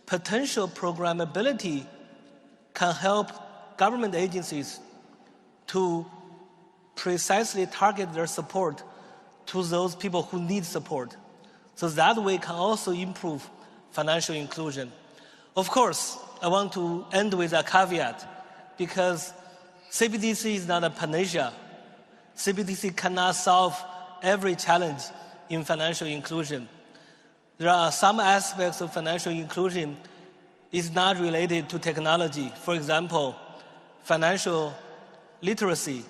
potential programmability can help government agencies to precisely target their support to those people who need support. So that way can also improve financial inclusion. Of course, I want to end with a caveat because CBDC is not a panacea. CBDC cannot solve every challenge in financial inclusion. There are some aspects of financial inclusion is not related to technology. For example, financial literacy,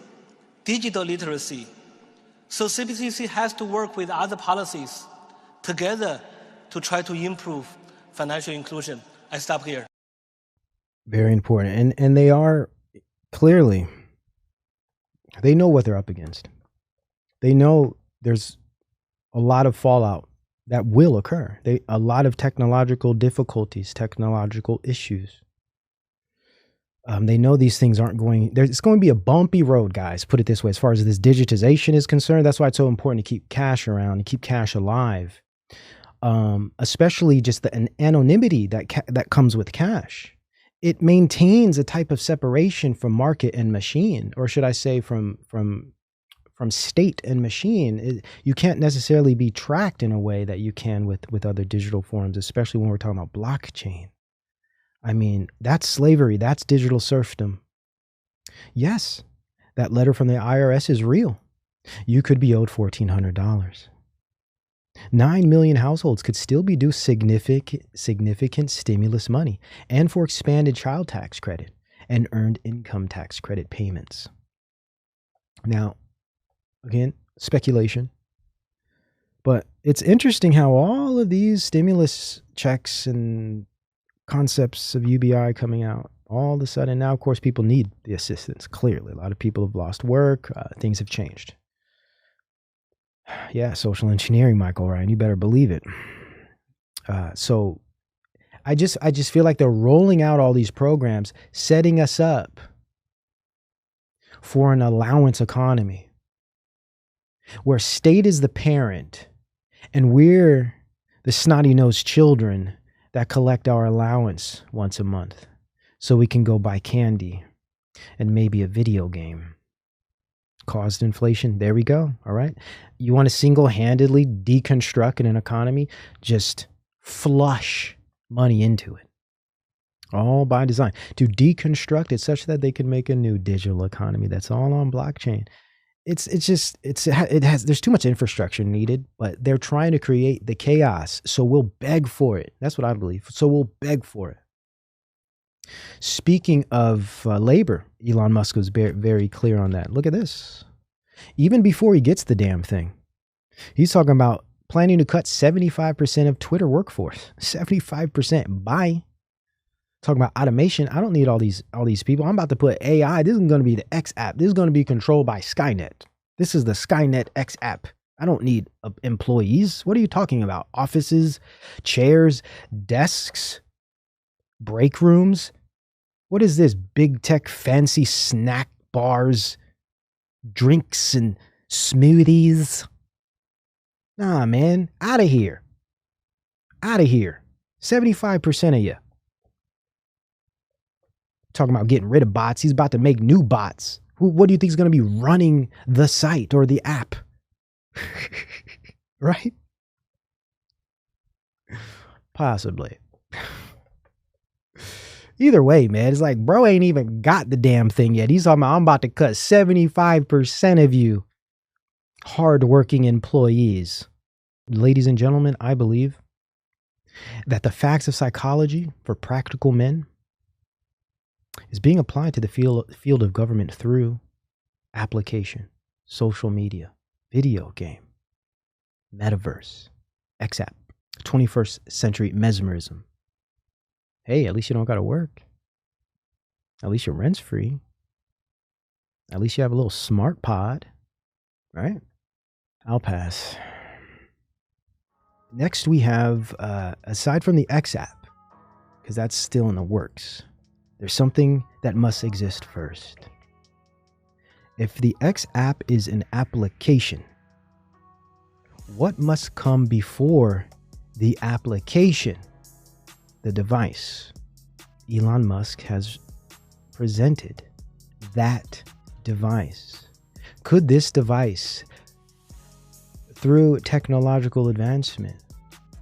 digital literacy. So CBDC has to work with other policies together to try to improve financial inclusion. I stop here. Very important. And they are clearly, they know what they're up against. They know there's a lot of fallout that will occur. A lot of technological difficulties, technological issues. They know these things aren't going, it's going to be a bumpy road, guys, put it this way, as far as this digitization is concerned. That's why it's so important to keep cash around and keep cash alive. Especially just the anonymity that comes with cash. It maintains a type of separation from market and machine, or should I say from state and machine. You can't necessarily be tracked in a way that you can with other digital forms, especially when we're talking about blockchain. I mean, that's slavery. That's digital serfdom. Yes, that letter from the IRS is real. You could be owed $1,400. 9 million households could still be due significant stimulus money and for expanded child tax credit and earned income tax credit payments. Now, again, speculation. But it's interesting how all of these stimulus checks and concepts of UBI coming out, all of a sudden now, of course, people need the assistance. Clearly, a lot of people have lost work. Things have changed. Yeah, social engineering, Michael Ryan, you better believe it. So I just feel like they're rolling out all these programs, setting us up for an allowance economy where state is the parent and we're the snotty-nosed children that collect our allowance once a month. so we can go buy candy and maybe a video game. Caused inflation. There we go. All right. You want to single-handedly deconstruct an economy? Just flush money into it. All by design. To deconstruct it such that they can make a new digital economy that's all on blockchain. There's too much infrastructure needed, but they're trying to create the chaos. So we'll beg for it. That's what I believe. So we'll beg for it. Speaking of labor, Elon Musk was very clear on that. Look at this. Even before he gets the damn thing, he's talking about planning to cut 75% of Twitter workforce. 75%. Bye. Talking about automation. I don't need all these people. I'm about to put AI. This isn't going to be the X app. This is going to be controlled by Skynet. This is the Skynet X app. I don't need employees. What are you talking about? Offices, chairs, desks, break rooms. What is this? Big tech, fancy snack bars, drinks and smoothies. Nah, man. Out of here. Out of here. 75% of you. Talking about getting rid of bots. He's about to make new bots. What do you think is going to be running the site or the app? Right? Possibly. Either way, man, it's like, bro ain't even got the damn thing yet. He's talking about, I'm about to cut 75% of you hardworking employees. Ladies and gentlemen, I believe that the facts of psychology for practical men is being applied to the field of government through application, social media, video game, metaverse, XApp, 21st century mesmerism. Hey, at least you don't got to work. At least your rent's free. At least you have a little smart pod, right? I'll pass. Next, we have, aside from the XApp, because that's still in the works, there's something that must exist first. If the X app is an application, what must come before the application? The device. Elon Musk has presented that device. Could this device, through technological advancement,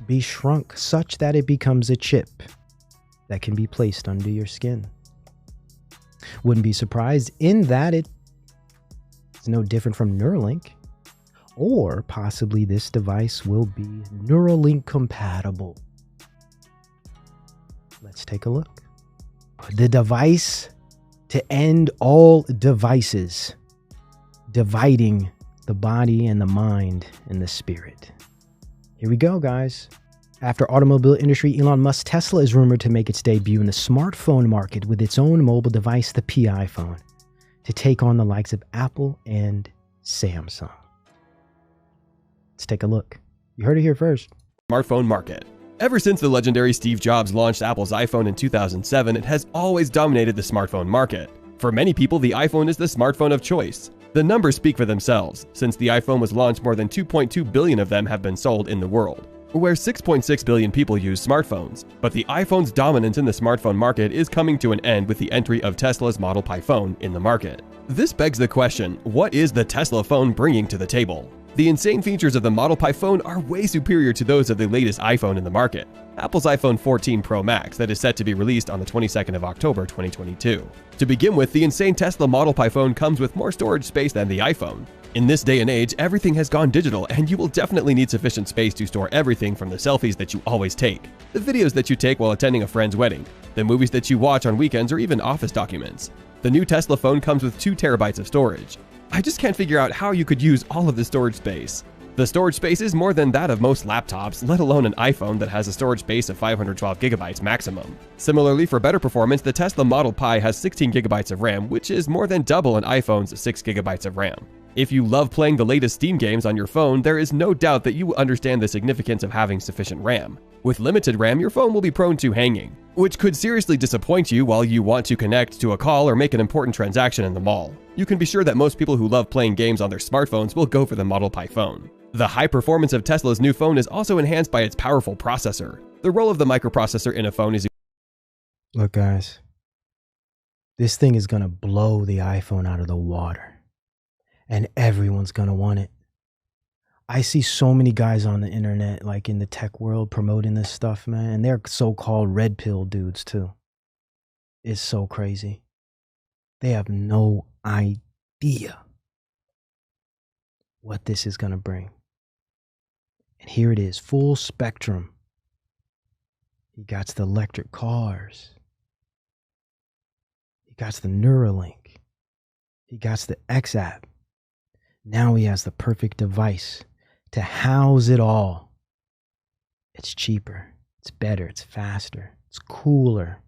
be shrunk such that it becomes a chip that can be placed under your skin? Wouldn't be surprised in that it's no different from Neuralink, or possibly this device will be Neuralink compatible. Let's take a look. The device to end all devices, dividing the body and the mind and the spirit. Here we go, guys. After automobile industry, Elon Musk's Tesla is rumored to make its debut in the smartphone market with its own mobile device, the Pi phone, to take on the likes of Apple and Samsung. Let's take a look. You heard it here first. Smartphone market. Ever since the legendary Steve Jobs launched Apple's iPhone in 2007, it has always dominated the smartphone market. For many people, the iPhone is the smartphone of choice. The numbers speak for themselves. Since the iPhone was launched, more than 2.2 billion of them have been sold in the world, where 6.6 billion people use smartphones. But the iPhone's dominance in the smartphone market is coming to an end with the entry of Tesla's Model Pi phone in the market. This begs the question, what is the Tesla phone bringing to the table? The insane features of the Model Pi phone are way superior to those of the latest iPhone in the market, Apple's iPhone 14 Pro Max, that is set to be released on the 22nd of October 2022. To begin with, the insane Tesla Model Pi phone comes with more storage space than the iPhone. In this day and age, everything has gone digital, and you will definitely need sufficient space to store everything from the selfies that you always take, the videos that you take while attending a friend's wedding, the movies that you watch on weekends, or even office documents. The new Tesla phone comes with 2 terabytes of storage. I just can't figure out how you could use all of the storage space. The storage space is more than that of most laptops, let alone an iPhone that has a storage space of 512 gigabytes maximum. Similarly, for better performance, the Tesla Model Pi has 16 gigabytes of RAM, which is more than double an iPhone's 6 gigabytes of RAM. If you love playing the latest Steam games on your phone, there is no doubt that you will understand the significance of having sufficient RAM. With limited RAM, your phone will be prone to hanging, which could seriously disappoint you while you want to connect to a call or make an important transaction in the mall. You can be sure that most people who love playing games on their smartphones will go for the Model Pi phone. The high performance of Tesla's new phone is also enhanced by its powerful processor. The role of the microprocessor in a phone is... Look, guys, This thing is going to blow the iPhone out of the water. And everyone's going to want it. I see so many guys on the internet, like in the tech world, promoting this stuff, man. And they're so-called red pill dudes, too. It's so crazy. They have no idea what this is going to bring. And here it is, full spectrum. He got the electric cars. He got the Neuralink. He got the X app. Now he has the perfect device to house it all. It's cheaper. It's better. It's faster. It's cooler.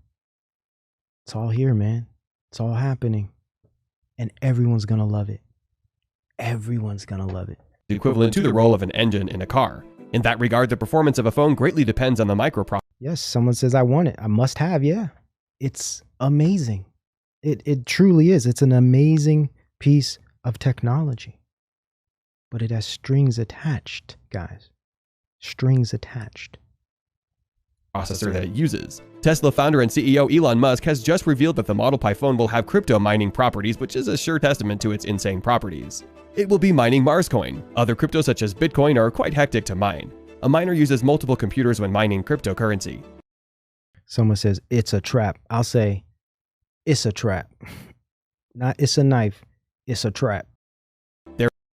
It's all here, man. It's all happening. And everyone's going to love it. Everyone's going to love it. Equivalent to the role of an engine in a car. In that regard, the performance of a phone greatly depends on the microprocessor. Yes, someone says, I want it. I must have, yeah. It's amazing. It truly is. It's an amazing piece of technology. But it has strings attached, guys. Strings attached. Processor that it uses. Tesla founder and CEO Elon Musk has just revealed that the Model Pi phone will have crypto mining properties, which is a sure testament to its insane properties. It will be mining Mars coin. Other cryptos such as Bitcoin are quite hectic to mine. A miner uses multiple computers when mining cryptocurrency. Someone says, it's a trap. I'll say, it's a trap. Not it's a knife, it's a trap.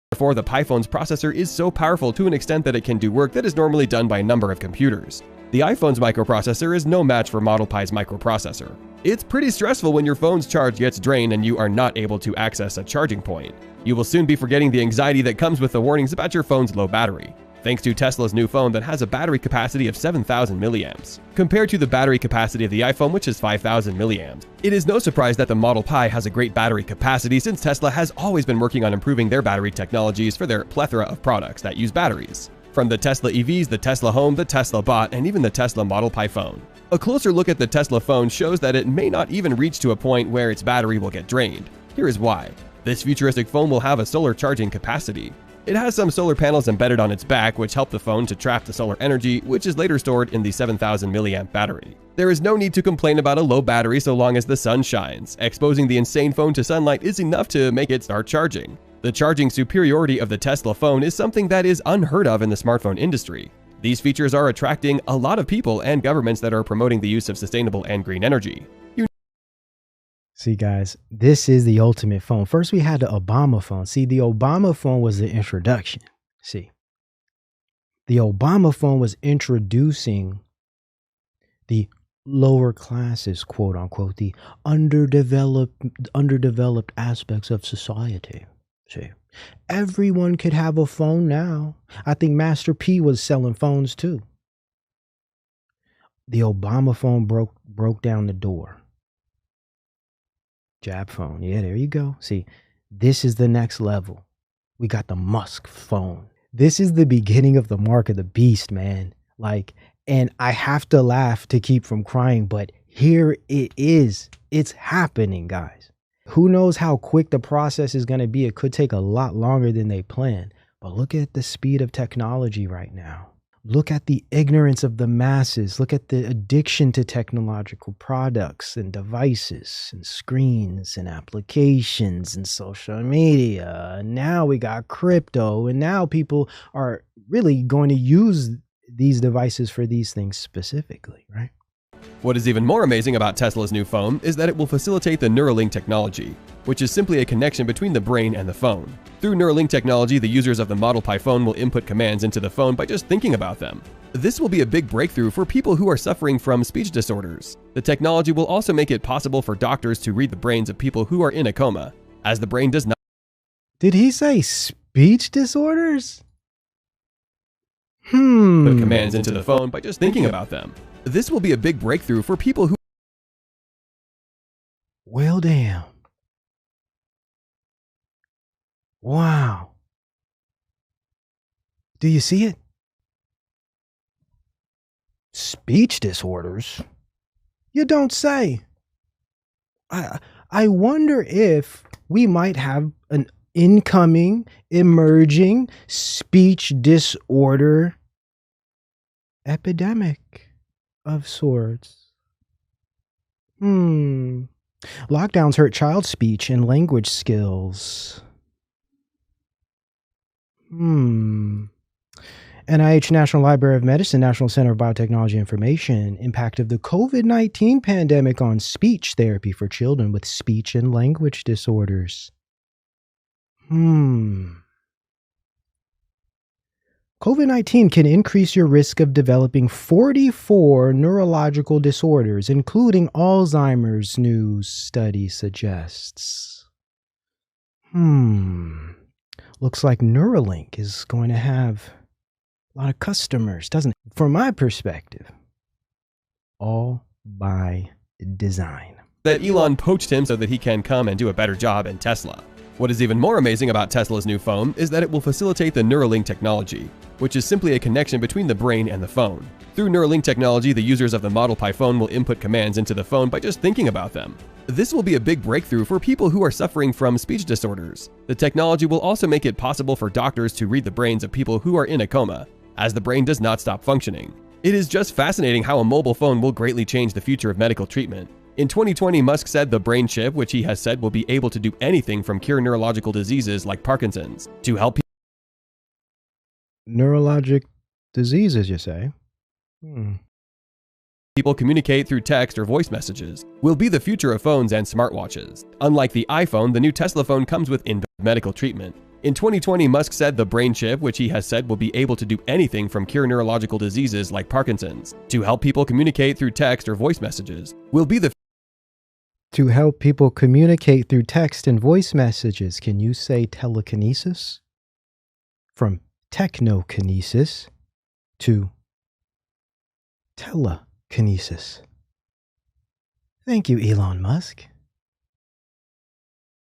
Therefore, the Pi phone's processor is so powerful to an extent that it can do work that is normally done by a number of computers. The iPhone's microprocessor is no match for Model Pi's microprocessor. It's pretty stressful when your phone's charge gets drained and you are not able to access a charging point. You will soon be forgetting the anxiety that comes with the warnings about your phone's low battery, thanks to Tesla's new phone that has a battery capacity of 7,000 milliamps, compared to the battery capacity of the iPhone, which is 5,000 milliamps. It is no surprise that the Model Pi has a great battery capacity, since Tesla has always been working on improving their battery technologies for their plethora of products that use batteries. From the Tesla EVs, the Tesla Home, the Tesla Bot, and even the Tesla Model Pi phone. A closer look at the Tesla phone shows that it may not even reach to a point where its battery will get drained. Here is why. This futuristic phone will have a solar charging capacity. It has some solar panels embedded on its back, which help the phone to trap the solar energy, which is later stored in the 7,000 milliamp battery. There is no need to complain about a low battery so long as the sun shines. Exposing the insane phone to sunlight is enough to make it start charging. The charging superiority of the Tesla phone is something that is unheard of in the smartphone industry. These features are attracting a lot of people and governments that are promoting the use of sustainable and green energy. See, guys, this is the ultimate phone. First, we had the Obama phone. See, the Obama phone was the introduction. See, the Obama phone was introducing the lower classes, quote unquote, the underdeveloped aspects of society. See, everyone could have a phone now. I think Master P was selling phones too. The Obama phone broke down the door. Jab phone. Yeah, there you go. See, this is the next level. We got the Musk phone. This is the beginning of the mark of the beast, man. Like, and I have to laugh to keep from crying, but here it is. It's happening, guys. Who knows how quick the process is going to be? It could take a lot longer than they planned. But look at the speed of technology right now. Look at the ignorance of the masses. Look at the addiction to technological products and devices and screens and applications and social media. And now we got crypto, and now people are really going to use these devices for these things specifically, right? What is even more amazing about Tesla's new phone is that it will facilitate the Neuralink technology, which is simply a connection between the brain and the phone. Through Neuralink technology, the users of the Model Pi phone will input commands into the phone by just thinking about them. This will be a big breakthrough for people who are suffering from speech disorders. The technology will also make it possible for doctors to read the brains of people who are in a coma, as the brain does not. Did he say speech disorders? Put commands into the phone by just thinking about them. This will be a big breakthrough for people who. Well, damn. Wow. Do you see it? Speech disorders? You don't say. I wonder if we might have an incoming, emerging speech disorder epidemic of sorts. Lockdowns hurt child speech and language skills. NIH National Library of Medicine, National Center of Biotechnology Information, impact of the COVID-19 pandemic on speech therapy for children with speech and language disorders. COVID-19 can increase your risk of developing 44 neurological disorders, including Alzheimer's, new study suggests. Looks like Neuralink is going to have a lot of customers, doesn't it? From my perspective, all by design. That Elon poached him so that he can come and do a better job in Tesla. What is even more amazing about Tesla's new phone is that it will facilitate the Neuralink technology, which is simply a connection between the brain and the phone. Through Neuralink technology, the users of the Model Pi phone will input commands into the phone by just thinking about them. This will be a big breakthrough for people who are suffering from speech disorders. The technology will also make it possible for doctors to read the brains of people who are in a coma, as the brain does not stop functioning. It is just fascinating how a mobile phone will greatly change the future of medical treatment. In 2020, Musk said the brain chip, which he has said will be able to do anything from cure neurological diseases like Parkinson's to help Neurologic diseases, you say? people communicate through text or voice messages, will be the future of phones and smartwatches. Unlike the iPhone, the new Tesla phone comes with inbuilt medical treatment. In 2020, Musk said the brain chip, which he has said will be able to do anything from cure neurological diseases like Parkinson's to help people communicate through text or voice messages, will be the To help people communicate through text and voice messages, can you say telekinesis? From technokinesis to telekinesis. Thank you, Elon Musk.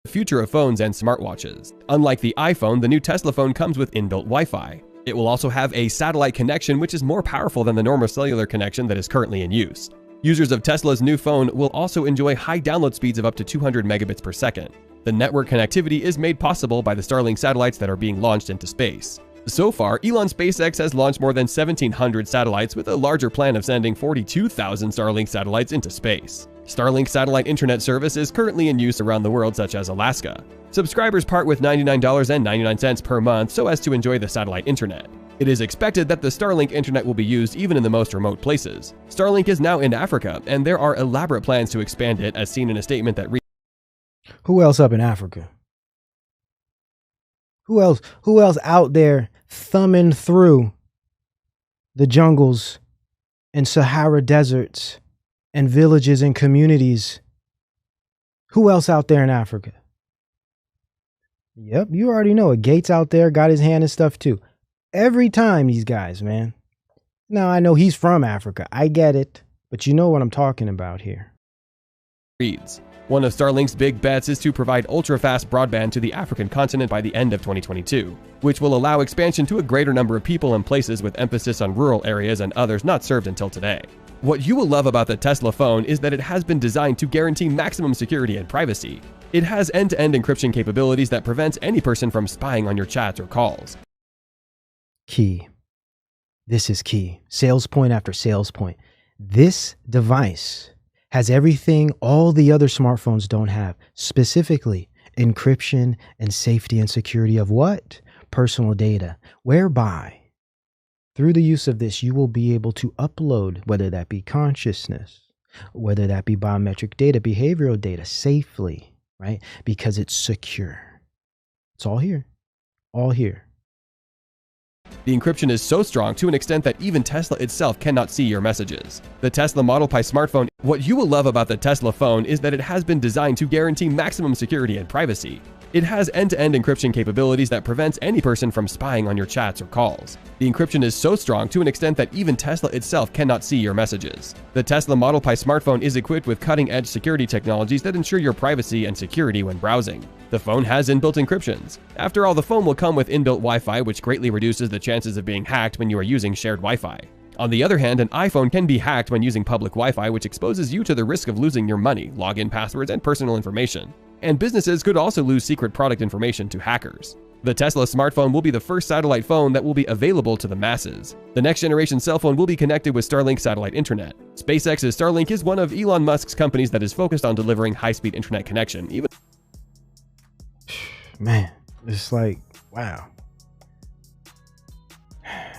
future of phones and smartwatches. Unlike the iPhone, the new Tesla phone comes with inbuilt Wi-Fi. It will also have a satellite connection which is more powerful than the normal cellular connection that is currently in use. Users of Tesla's new phone will also enjoy high download speeds of up to 200 megabits per second. The network connectivity is made possible by the Starlink satellites that are being launched into space. So far, Elon SpaceX has launched more than 1,700 satellites with a larger plan of sending 42,000 Starlink satellites into space. Starlink satellite internet service is currently in use around the world, such as Alaska. Subscribers part with $99.99 per month so as to enjoy the satellite internet. It is expected that the Starlink internet will be used even in the most remote places. Starlink is now in Africa, and there are elaborate plans to expand it, as seen in a statement that Who else up in Africa? Who else out there thumbing through the jungles and Sahara deserts and villages and communities? Who else out there in Africa? Yep, you already know it. Gates out there got his hand and stuff too. Every time, these guys, man. Now, I know he's from Africa. I get it. But you know what I'm talking about here. reads. One of Starlink's big bets is to provide ultra-fast broadband to the African continent by the end of 2022, which will allow expansion to a greater number of people and places with emphasis on rural areas and others not served until today. What you will love about the Tesla phone is that it has been designed to guarantee maximum security and privacy. It has end-to-end encryption capabilities that prevents any person from spying on your chats or calls. Key. This is key. Sales point after sales point. This device has everything all the other smartphones don't have. Specifically, encryption and safety and security of what? Personal data. Whereby, through the use of this, you will be able to upload, whether that be consciousness, whether that be biometric data, behavioral data, safely, right? Because it's secure. It's all here. All here. The encryption is so strong to an extent that even Tesla itself cannot see your messages. The Tesla Model Pi smartphone. What you will love about the Tesla phone is that it has been designed to guarantee maximum security and privacy. It has end-to-end encryption capabilities that prevents any person from spying on your chats or calls. The encryption is so strong to an extent that even Tesla itself cannot see your messages. The Tesla Model Pi smartphone is equipped with cutting-edge security technologies that ensure your privacy and security when browsing. The phone has inbuilt encryptions. After all, the phone will come with inbuilt Wi-Fi, which greatly reduces the chances of being hacked when you are using shared Wi-Fi. On the other hand, an iPhone can be hacked when using public Wi-Fi, which exposes you to the risk of losing your money, login passwords, and personal information. And businesses could also lose secret product information to hackers. The Tesla smartphone will be the first satellite phone that will be available to the masses. The next generation cell phone will be connected with Starlink satellite internet. SpaceX's Starlink is one of Elon Musk's companies that is focused on delivering high-speed internet connection. Man, it's like, wow.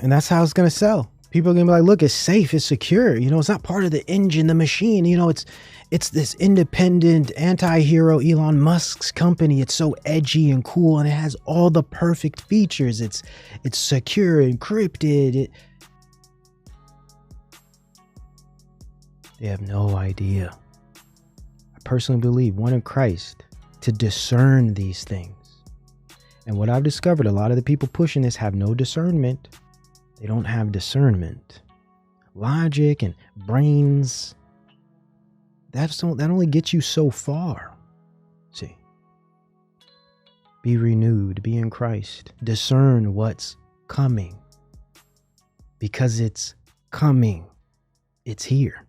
And that's how it's going to sell. People are going to be like, look, it's safe, it's secure. You know, it's not part of the engine, the machine. You know, it's this independent anti-hero Elon Musk's company. It's so edgy and cool, and it has all the perfect features. It's secure, encrypted. They have no idea. I personally believe one in Christ to discern these things. And what I've discovered, a lot of the people pushing this have no discernment. They don't have discernment. Logic and brains, that only gets you so far. See, be renewed, be in Christ, discern what's coming, because it's coming. It's here.